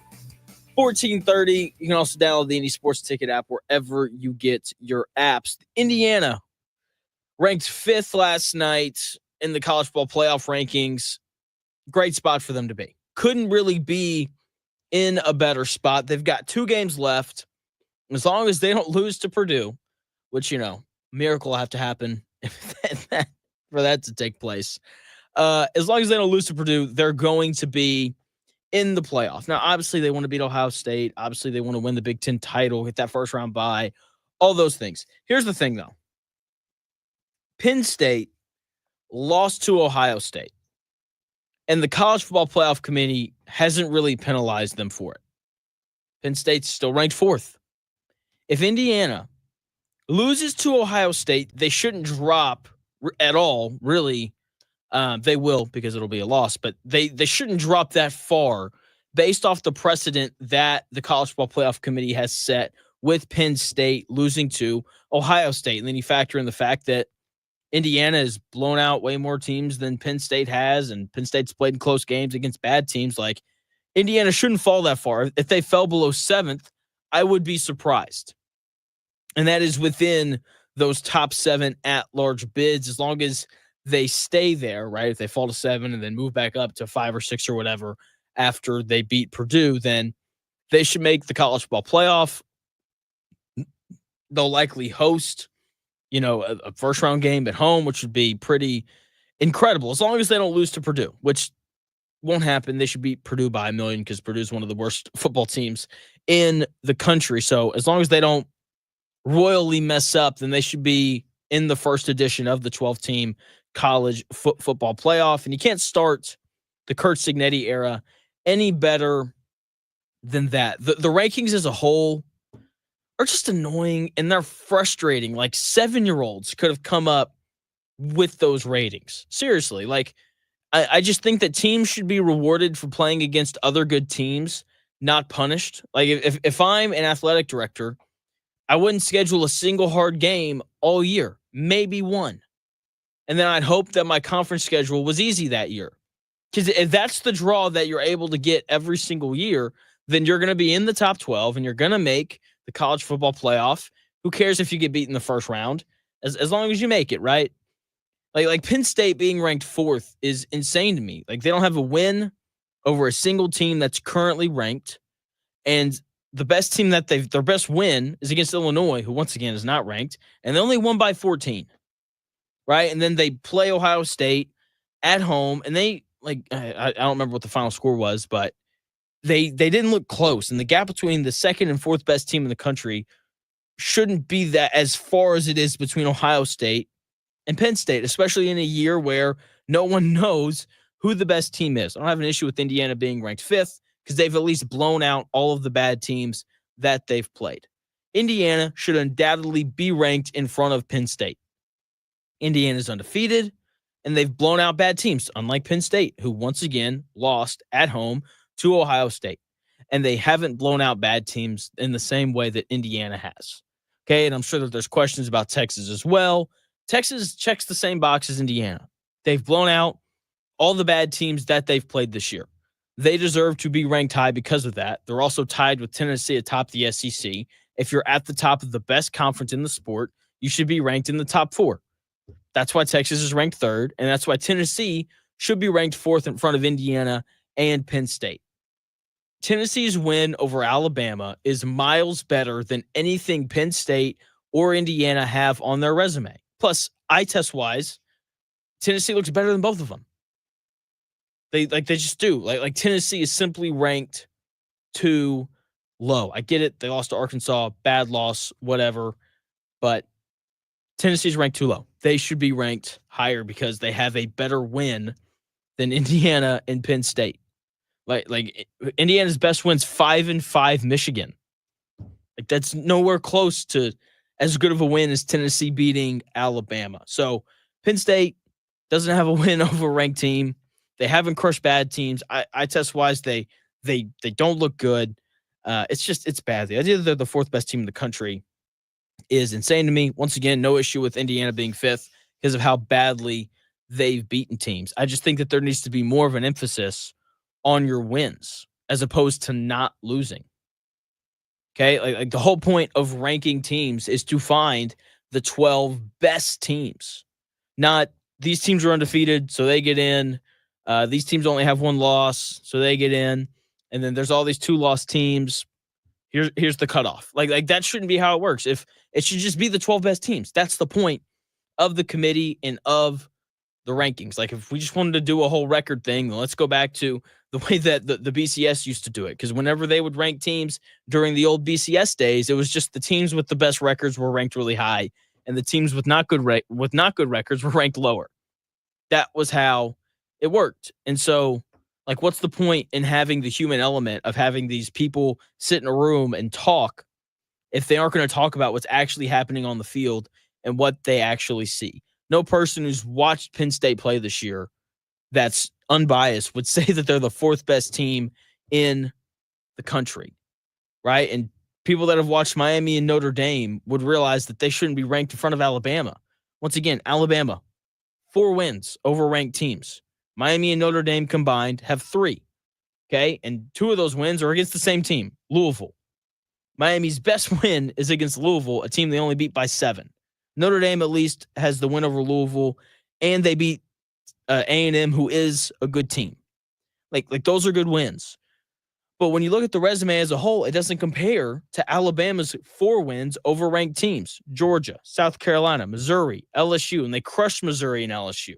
1430. You can also download the Indy Sports Ticket app wherever you get your apps. Indiana ranked 5th last night in the college football playoff rankings. Great spot for them to be. Couldn't really be in a better spot. They've got 2 games left. As long as they don't lose to Purdue, which, miracle will have to happen for that to take place. As long as they don't lose to Purdue, they're going to be in the playoff. Now, obviously, they want to beat Ohio State. Obviously, they want to win the Big Ten title, get that first round bye, all those things. Here's the thing, though. Penn State lost to Ohio State, and the College Football Playoff Committee hasn't really penalized them for it. Penn State's still ranked 4th. If Indiana loses to Ohio State, they shouldn't drop at all, really. They will, because it'll be a loss, but they shouldn't drop that far based off the precedent that the College Football Playoff Committee has set with Penn State losing to Ohio State. And then you factor in the fact that Indiana has blown out way more teams than Penn State has, and Penn State's played in close games against bad teams. Like, Indiana shouldn't fall that far. If they fell below 7th, I would be surprised. And that is within those top 7 at-large bids, as long as they stay there, right? If they fall to 7 and then move back up to 5 or 6 or whatever after they beat Purdue, then they should make the college football playoff. They'll likely host, a first-round game at home, which would be pretty incredible, as long as they don't lose to Purdue, which won't happen. They should beat Purdue by 1 million, because Purdue is one of the worst football teams in the country. So as long as they don't royally mess up, then they should be in the first edition of the 12-team college football playoff. And you can't start the Kurt Cignetti era any better than that. The rankings as a whole are just annoying, and they're frustrating. Like, 7-year-olds could have come up with those ratings. Seriously. Like, I just think that teams should be rewarded for playing against other good teams, not punished. Like, if I'm an athletic director, I wouldn't schedule a single hard game all year, maybe one. And then I'd hope that my conference schedule was easy that year. Because if that's the draw that you're able to get every single year, then you're going to be in the top 12 and you're going to make the college football playoff. Who cares if you get beat in the first round? As long as you make it, right? Like Penn State being ranked 4th is insane to me. Like, they don't have a win over a single team that's currently ranked. And the best team their best win is against Illinois, who once again is not ranked. And they only won by 14. Right? And then they play Ohio State at home, and I don't remember what the final score was, but they didn't look close. And the gap between the 2nd and 4th best team in the country shouldn't be that as far as it is between Ohio State and Penn State, especially in a year where no one knows who the best team is. I don't have an issue with Indiana being ranked 5th, because they've at least blown out all of the bad teams that they've played. Indiana should undoubtedly be ranked in front of Penn State. Indiana's undefeated, and they've blown out bad teams, unlike Penn State, who once again lost at home to Ohio State. And they haven't blown out bad teams in the same way that Indiana has. Okay, and I'm sure that there's questions about Texas as well. Texas checks the same box as Indiana. They've blown out all the bad teams that they've played this year. They deserve to be ranked high because of that. They're also tied with Tennessee atop the SEC. If you're at the top of the best conference in the sport, you should be ranked in the top 4. That's why Texas is ranked 3rd, and that's why Tennessee should be ranked 4th in front of Indiana and Penn State. Tennessee's win over Alabama is miles better than anything Penn State or Indiana have on their resume. Plus, eye test-wise, Tennessee looks better than both of them. They just do. Like Tennessee is simply ranked too low. I get it. They lost to Arkansas, bad loss, whatever. But Tennessee's ranked too low. They should be ranked higher because they have a better win than Indiana and Penn State. Like Indiana's best win's 5-5 Michigan. Like, that's nowhere close to as good of a win as Tennessee beating Alabama. So Penn State doesn't have a win over a ranked team. They haven't crushed bad teams. I test wise, they don't look good. It's bad. The idea that they're the fourth best team in the country is insane to me. Once again, no issue with Indiana being fifth because of how badly they've beaten teams. I just think that there needs to be more of an emphasis on your wins as opposed to not losing. Okay, like the whole point of ranking teams is to find the 12 best teams, not these teams are undefeated, so they get in. These teams only have one loss, so they get in. And then there's all these 2-loss teams. Here's the cutoff. Like that shouldn't be how it works. If it should just be the 12 best teams. That's the point of the committee and of the rankings. Like, if we just wanted to do a whole record thing, then let's go back to the way that the BCS used to do it. Because whenever they would rank teams during the old BCS days, it was just the teams with the best records were ranked really high, and the teams with not good records were ranked lower. That was how it worked. And so, like, what's the point in having the human element of having these people sit in a room and talk if they aren't going to talk about what's actually happening on the field and what they actually see? No person who's watched Penn State play this year that's unbiased would say that they're the fourth best team in the country, right? And people that have watched Miami and Notre Dame would realize that they shouldn't be ranked in front of Alabama. Once again, Alabama, 4 wins over ranked teams. Miami and Notre Dame combined have 3, okay? And 2 of those wins are against the same team, Louisville. Miami's best win is against Louisville, a team they only beat by 7. Notre Dame at least has the win over Louisville, and they beat A&M, who is a good team. Like those are good wins. But when you look at the resume as a whole, it doesn't compare to Alabama's 4 wins over ranked teams: Georgia, South Carolina, Missouri, LSU, and they crushed Missouri and LSU.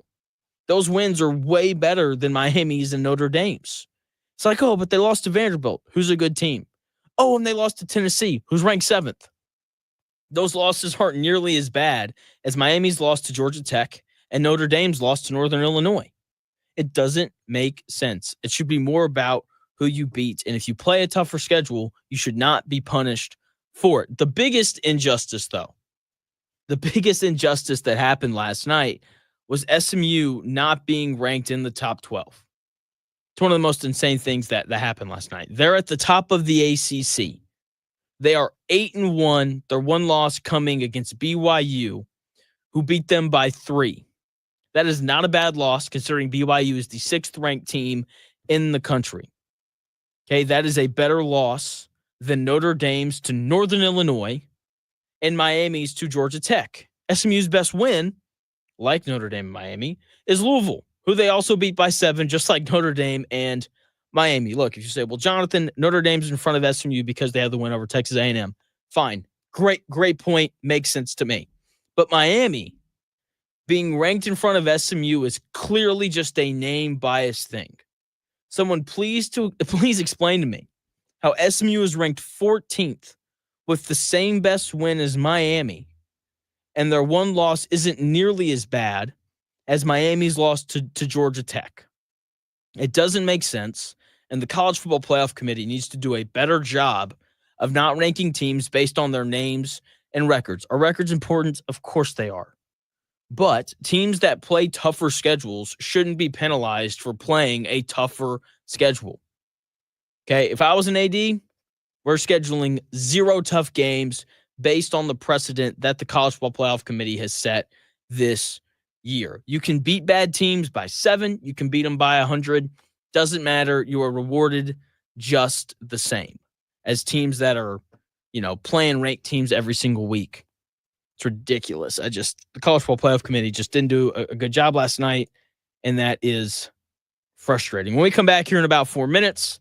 Those wins are way better than Miami's and Notre Dame's. It's like, oh, but they lost to Vanderbilt, who's a good team. Oh, and they lost to Tennessee, who's ranked 7th. Those losses aren't nearly as bad as Miami's loss to Georgia Tech and Notre Dame's loss to Northern Illinois. It doesn't make sense. It should be more about who you beat. And if you play a tougher schedule, you should not be punished for it. The biggest injustice, though, that happened last night was SMU not being ranked in the top 12. It's one of the most insane things that happened last night. They're at the top of the ACC. They are 8-1. Their one loss coming against BYU, who beat them by 3. That is not a bad loss, considering BYU is the 6th ranked team in the country. Okay, that is a better loss than Notre Dame's to Northern Illinois and Miami's to Georgia Tech. SMU's best win, like Notre Dame and Miami, is Louisville, who they also beat by 7, just like Notre Dame and Miami. Look, if you say, well, Jonathan, Notre Dame's in front of SMU because they have the win over Texas A&M. Fine. Great point. Makes sense to me. But Miami being ranked in front of SMU is clearly just a name bias thing. Someone please explain to me how SMU is ranked 14th with the same best win as Miami, and their one loss isn't nearly as bad as Miami's loss to Georgia Tech. It doesn't make sense, and the College Football Playoff Committee needs to do a better job of not ranking teams based on their names and records. Are records important? Of course they are. But teams that play tougher schedules shouldn't be penalized for playing a tougher schedule. Okay, if I was an AD, we're scheduling 0 tough games based on the precedent that the College Football Playoff Committee has set this year. You can beat bad teams by 7. You can beat them by 100. Doesn't matter. You are rewarded just the same as teams that are, playing ranked teams every single week. It's ridiculous. The College Football Playoff Committee just didn't do a good job last night, and that is frustrating. When we come back here in about 4 minutes,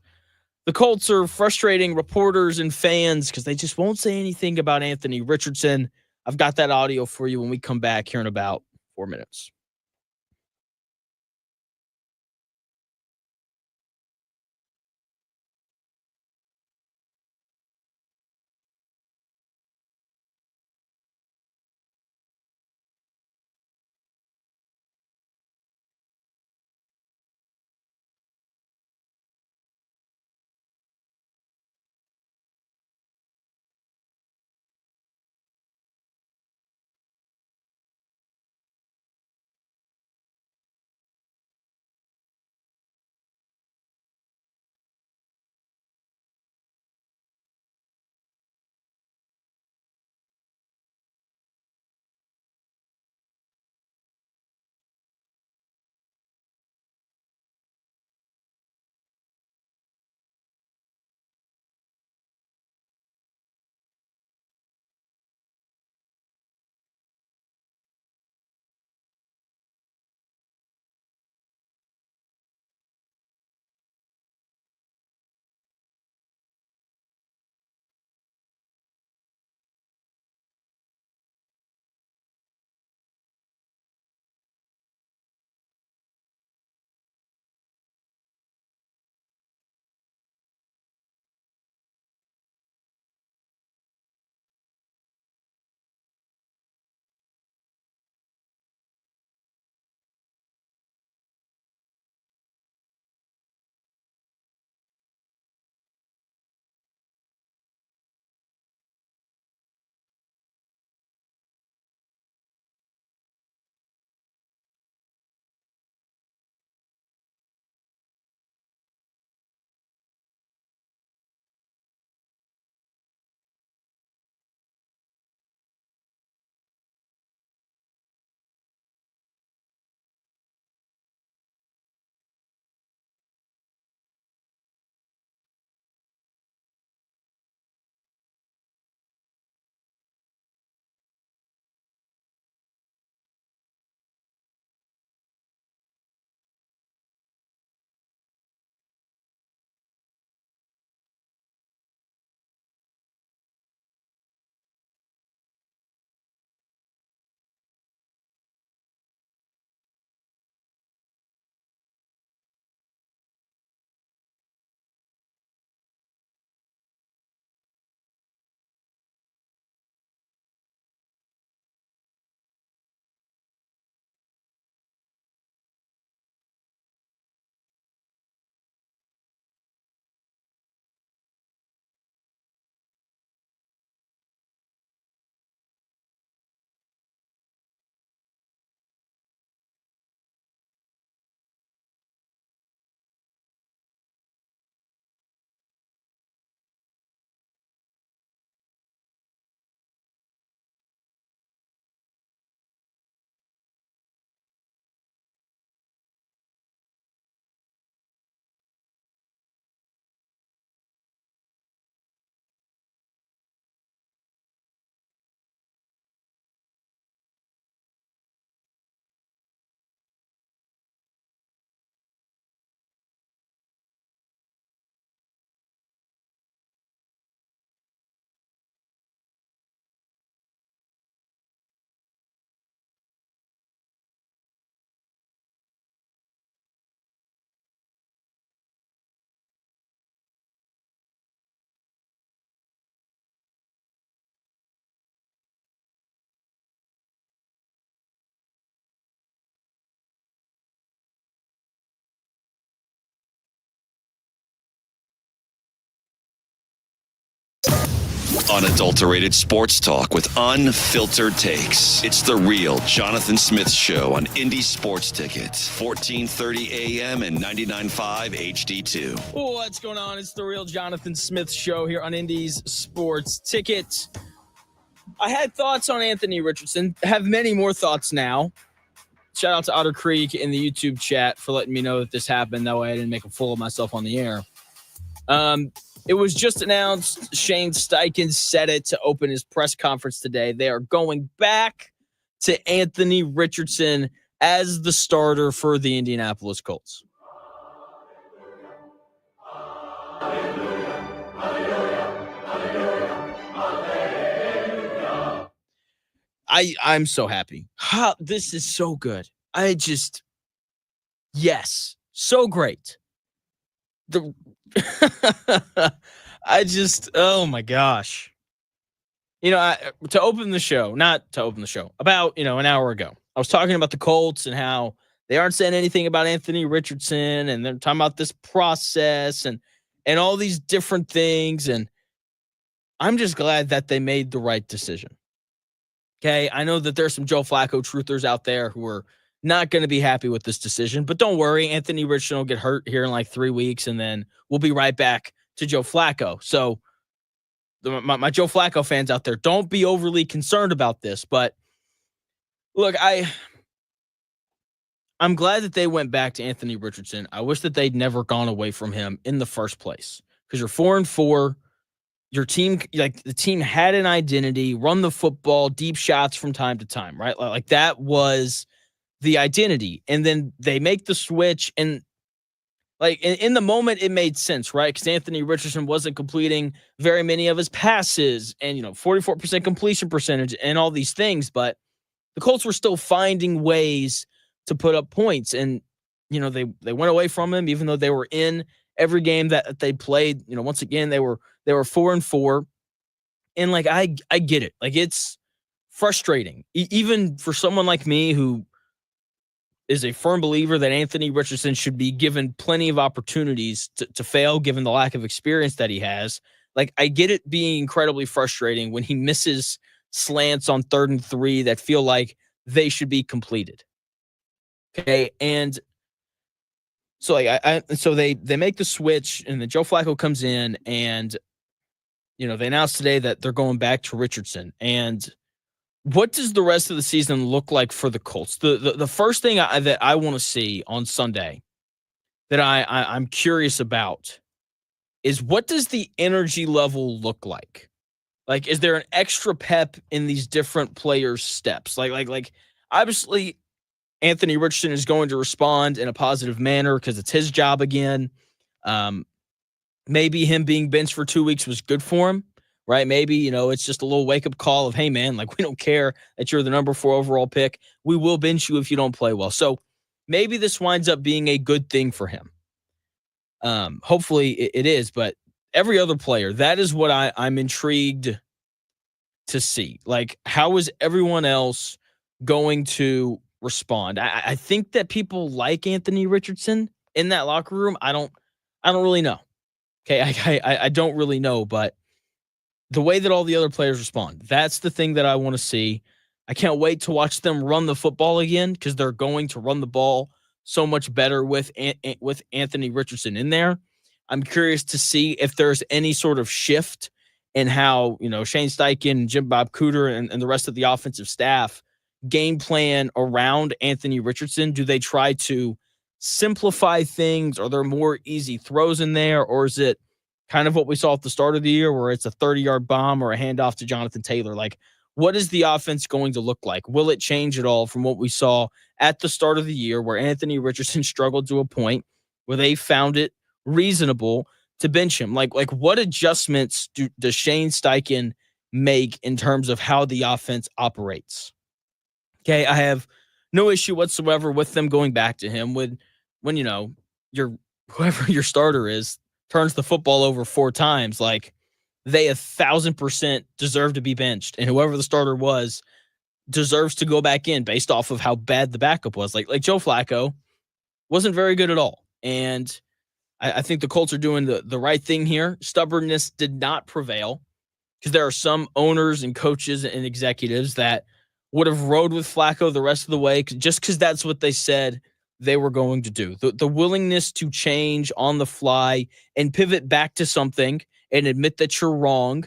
the Colts are frustrating reporters and fans because they just won't say anything about Anthony Richardson. I've got that audio for you when we come back here in about 4 minutes. Unadulterated sports talk with unfiltered takes. It's the real Jonathan Smith Show on Indy Sports Tickets, 1430 AM and 99.5 HD2. What's going on? It's the real Jonathan Smith Show here on Indy's Sports Ticket. I had thoughts on Anthony Richardson. Have many more thoughts now. Shout out to Otter Creek in the YouTube chat for letting me know that this happened. That way I didn't make a fool of myself on the air. It was just announced. Shane Steichen said it to open his press conference today. They are going back to Anthony Richardson as the starter for the Indianapolis Colts. I'm so happy. This is so good. Yes, so great. Oh my gosh. To open the show, about, an hour ago, I was talking about the Colts and how they aren't saying anything about Anthony Richardson, and they're talking about this process and all these different things. And I'm just glad that they made the right decision. Okay. I know that there's some Joe Flacco truthers out there who are not going to be happy with this decision, but don't worry. Anthony Richardson will get hurt here in like 3 weeks, and then we'll be right back to Joe Flacco. So my Joe Flacco fans out there, don't be overly concerned about this. But look, I'm glad that they went back to Anthony Richardson. I wish that they'd never gone away from him in the first place, because you're 4-4. Your team, the team had an identity, run the football, deep shots from time to time, right? Like that was the identity. And then they make the switch, and like in the moment it made sense, right? Because Anthony Richardson wasn't completing very many of his passes, and 44% completion percentage and all these things, but the Colts were still finding ways to put up points. And they went away from him, even though they were in every game that they played. Once again, they were 4-4. And like I get it. Like, it's frustrating, even for someone like me who is a firm believer that Anthony Richardson should be given plenty of opportunities to fail, given the lack of experience that he has. Like, I get it being incredibly frustrating when he misses slants on 3rd and 3 that feel like they should be completed. Okay. And so they make the switch, and then Joe Flacco comes in, and, they announced today that they're going back to Richardson. And what does the rest of the season look like for the Colts? The first thing that I want to see on Sunday that I'm curious about is, what does the energy level look like? Like, is there an extra pep in these different players' steps? Like obviously Anthony Richardson is going to respond in a positive manner because it's his job again. Maybe him being benched for 2 weeks was good for him, right? Maybe, it's just a little wake-up call of, hey, man, like, we don't care that you're the number 4 overall pick. We will bench you if you don't play well. So maybe this winds up being a good thing for him. Hopefully it is, but every other player, that is what I'm intrigued to see. Like, how is everyone else going to respond? I think that people like Anthony Richardson in that locker room. I don't really know. Okay, I don't really know, but the way that all the other players respond, that's the thing that I want to see. I can't wait to watch them run the football again, because they're going to run the ball so much better with Anthony Richardson in there. I'm curious to see if there's any sort of shift in how, Shane Steichen, Jim Bob Cooter, and the rest of the offensive staff game plan around Anthony Richardson. Do they try to simplify things? Are there more easy throws in there? Or is it kind of what we saw at the start of the year, where it's a 30-yard bomb or a handoff to Jonathan Taylor? Like, what is the offense going to look like? Will it change at all from what we saw at the start of the year, where Anthony Richardson struggled to a point where they found it reasonable to bench him? Like what adjustments does Shane Steichen make in terms of how the offense operates? Okay, I have no issue whatsoever with them going back to him when whoever your starter is turns the football over 4 times. Like, they 1,000% deserve to be benched, and whoever the starter was deserves to go back in based off of how bad the backup was. Like Joe Flacco wasn't very good at all, and I think the Colts are doing the right thing here. Stubbornness did not prevail. because there are some owners and coaches and executives that would have rode with Flacco the rest of the way just because that's what they said they were going to do. The willingness to change on the fly and pivot back to something and admit that you're wrong,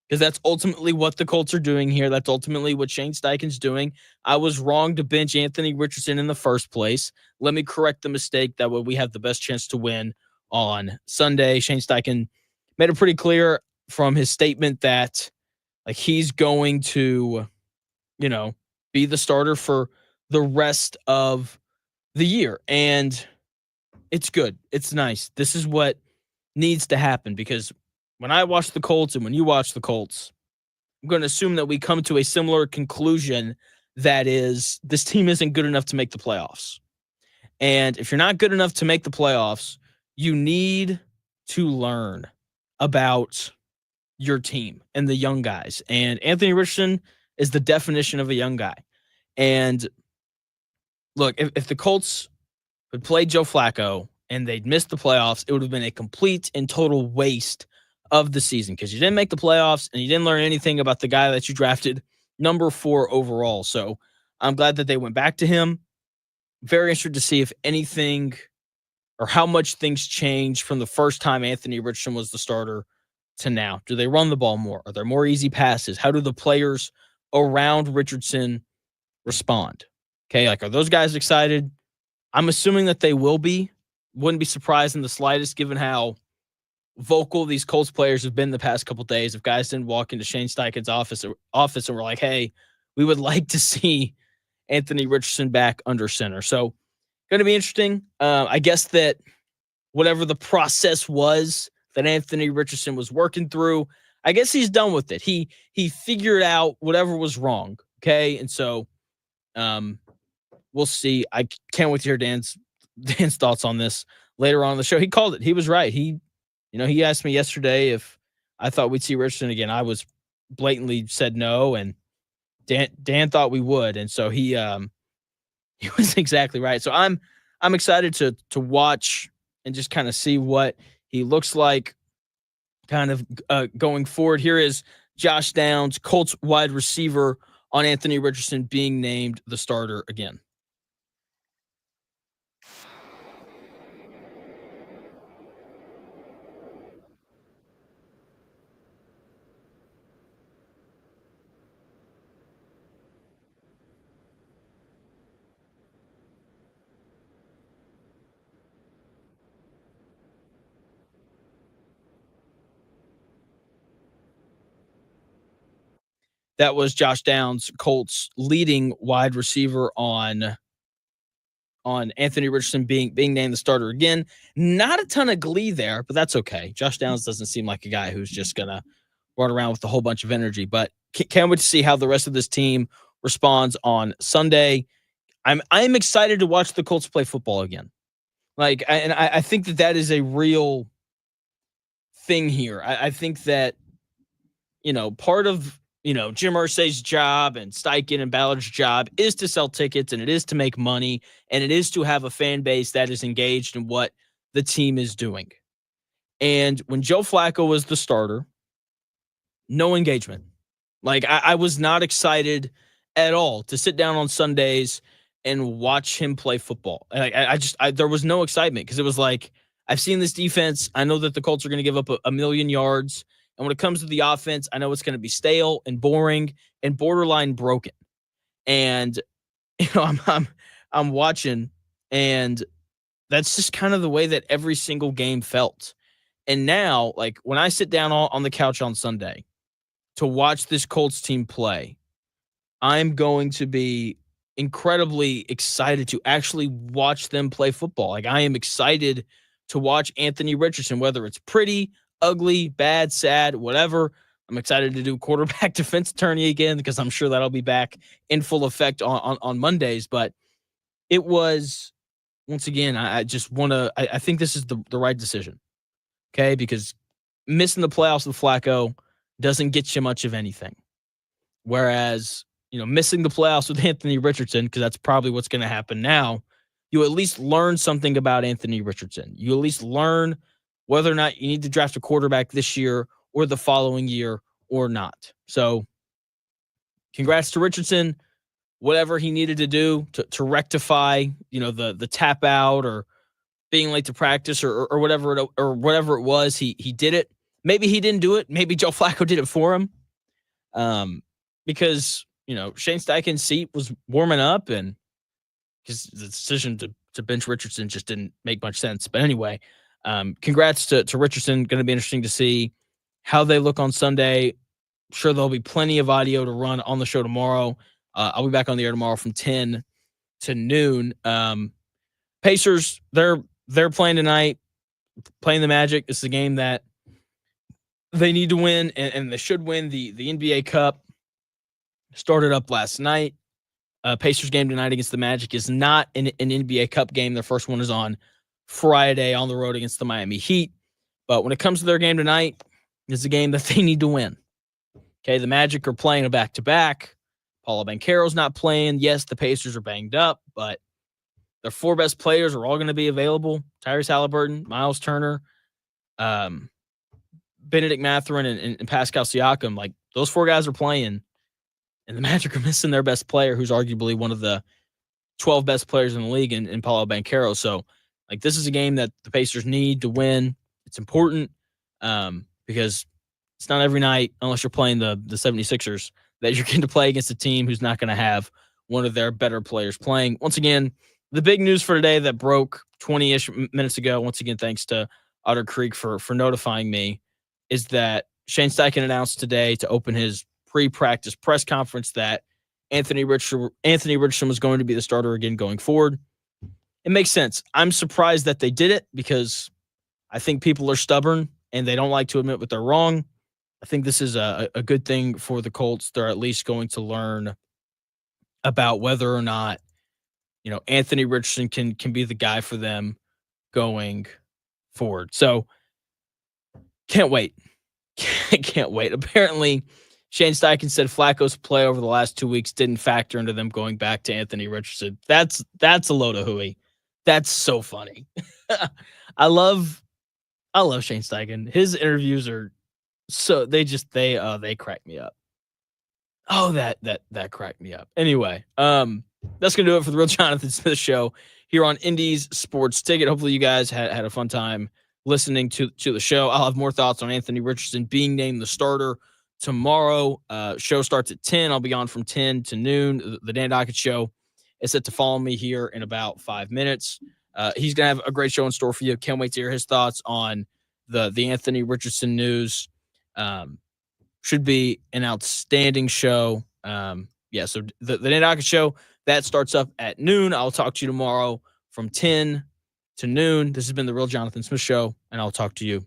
because that's ultimately what the Colts are doing here. That's ultimately what Shane Steichen's doing. I was wrong to bench Anthony Richardson in the first place. Let me correct the mistake. That way we have the best chance to win on Sunday. Shane Steichen made it pretty clear from his statement that he's going to, be the starter for the rest of the year. And it's good. It's nice. This is what needs to happen, because when I watch the Colts and when you watch the Colts, I'm going to assume that we come to a similar conclusion, that is, this team isn't good enough to make the playoffs. And if you're not good enough to make the playoffs, you need to learn about your team and the young guys. And Anthony Richardson is the definition of a young guy. And look, if the Colts had played Joe Flacco and they'd missed the playoffs, it would have been a complete and total waste of the season, because you didn't make the playoffs and you didn't learn anything about the guy that you drafted number 4 overall. So I'm glad that they went back to him. Very interested to see if anything or how much things changed from the first time Anthony Richardson was the starter to now. Do they run the ball more? Are there more easy passes? How do the players around Richardson respond? Okay, are those guys excited? I'm assuming that they will be. Wouldn't be surprised in the slightest, given how vocal these Colts players have been the past couple of days. If guys didn't walk into Shane Steichen's office and were like, hey, we would like to see Anthony Richardson back under center. So going to be interesting. I guess that whatever the process was that Anthony Richardson was working through, I guess he's done with it. He figured out whatever was wrong. Okay. And so we'll see. I can't wait to hear Dan's thoughts on this later on in the show. He called it. He was right. He asked me yesterday if I thought we'd see Richardson again. I was blatantly said no, and Dan thought we would, and so he was exactly right. So I'm excited to watch and just kind of see what he looks like kind of going forward. Here is Josh Downs, Colts wide receiver, on Anthony Richardson being named the starter again. That was Josh Downs, Colts leading wide receiver, on Anthony Richardson being named the starter again. Not a ton of glee there, but that's okay. Josh Downs doesn't seem like a guy who's just going to run around with a whole bunch of energy, but can't wait to see how the rest of this team responds on Sunday. I'm excited to watch the Colts play football again. I think that is a real thing here. I think that, part of, Jim Irsay's job and Steichen and Ballard's job is to sell tickets, and it is to make money, and it is to have a fan base that is engaged in what the team is doing. And when Joe Flacco was the starter, no engagement. I was not excited at all to sit down on Sundays and watch him play football. There was no excitement, because it was like, I've seen this defense. I know that the Colts are going to give up a million yards. And when it comes to the offense, I know it's going to be stale and boring and borderline broken. And I'm watching, and that's just kind of the way that every single game felt. And now, when I sit down on the couch on Sunday to watch this Colts team play, I'm going to be incredibly excited to actually watch them play football. I am excited to watch Anthony Richardson, whether it's pretty, ugly, bad, sad, whatever. I'm excited to do quarterback defense attorney again, because I'm sure that'll be back in full effect on Mondays. But it was, once again, I think this is the right decision. Okay. Because missing the playoffs with Flacco doesn't get you much of anything. Whereas, missing the playoffs with Anthony Richardson, because that's probably what's going to happen now, you at least learn something about Anthony Richardson. You at least learn whether or not you need to draft a quarterback this year or the following year or not. So congrats to Richardson. Whatever he needed to do to rectify, the tap out or being late to practice or whatever it was, he did it. Maybe he didn't do it. Maybe Joe Flacco did it for him. Because Shane Steichen's seat was warming up, and because the decision to bench Richardson just didn't make much sense. But anyway, congrats to Richardson. Going to be interesting to see how they look on Sunday. Sure, there'll be plenty of audio to run on the show tomorrow. I'll be back on the air tomorrow from 10 to noon. Pacers, they're playing tonight, playing the Magic. It's a game that they need to win, and they should win. The NBA Cup started up last night. Pacers game tonight against the Magic is not an NBA Cup game. Their first one is on Friday on the road against the Miami Heat. But when it comes to their game tonight, it's a game that they need to win. Okay, the Magic are playing a back-to-back. Paolo Banchero's not playing. Yes, the Pacers are banged up, but their four best players are all going to be available. Tyrese Halliburton, Miles Turner, Benedict Mathurin, and Pascal Siakam. Like, those four guys are playing, and the Magic are missing their best player, who's arguably one of the 12 best players in the league in Paolo Banchero. So, like, this is a game that the Pacers need to win. It's important because it's not every night, unless you're playing the 76ers, that you're getting to play against a team who's not going to have one of their better players playing. Once again, the big news for today that broke 20-ish minutes ago, once again, thanks to Otter Creek for notifying me, is that Shane Steichen announced today to open his pre-practice press conference that Anthony Richardson was going to be the starter again going forward. It makes sense. I'm surprised that they did it because I think people are stubborn and they don't like to admit what they're wrong. I think this is a good thing for the Colts. They're at least going to learn about whether or not, Anthony Richardson can be the guy for them going forward. So can't wait. Can't wait. Apparently, Shane Steichen said Flacco's play over the last 2 weeks didn't factor into them going back to Anthony Richardson. That's a load of hooey. That's so funny. I love Shane Steichen. His interviews are so they crack me up. Oh, that cracked me up. Anyway, that's gonna do it for the Real Jonathan Smith Show here on Indy's Sports Ticket. Hopefully, you guys had a fun time listening to the show. I'll have more thoughts on Anthony Richardson being named the starter tomorrow. Show starts at 10. I'll be on from 10 to noon. The Dan Dockett Show is set to follow me here in about 5 minutes. He's gonna have a great show in store for you. Can't wait to hear his thoughts on the Anthony Richardson news. Should be an outstanding show. So the Dan Dockett Show, that starts up at noon. I'll talk to you tomorrow from 10 to noon. This has been the Real Jonathan Smith Show, and I'll talk to you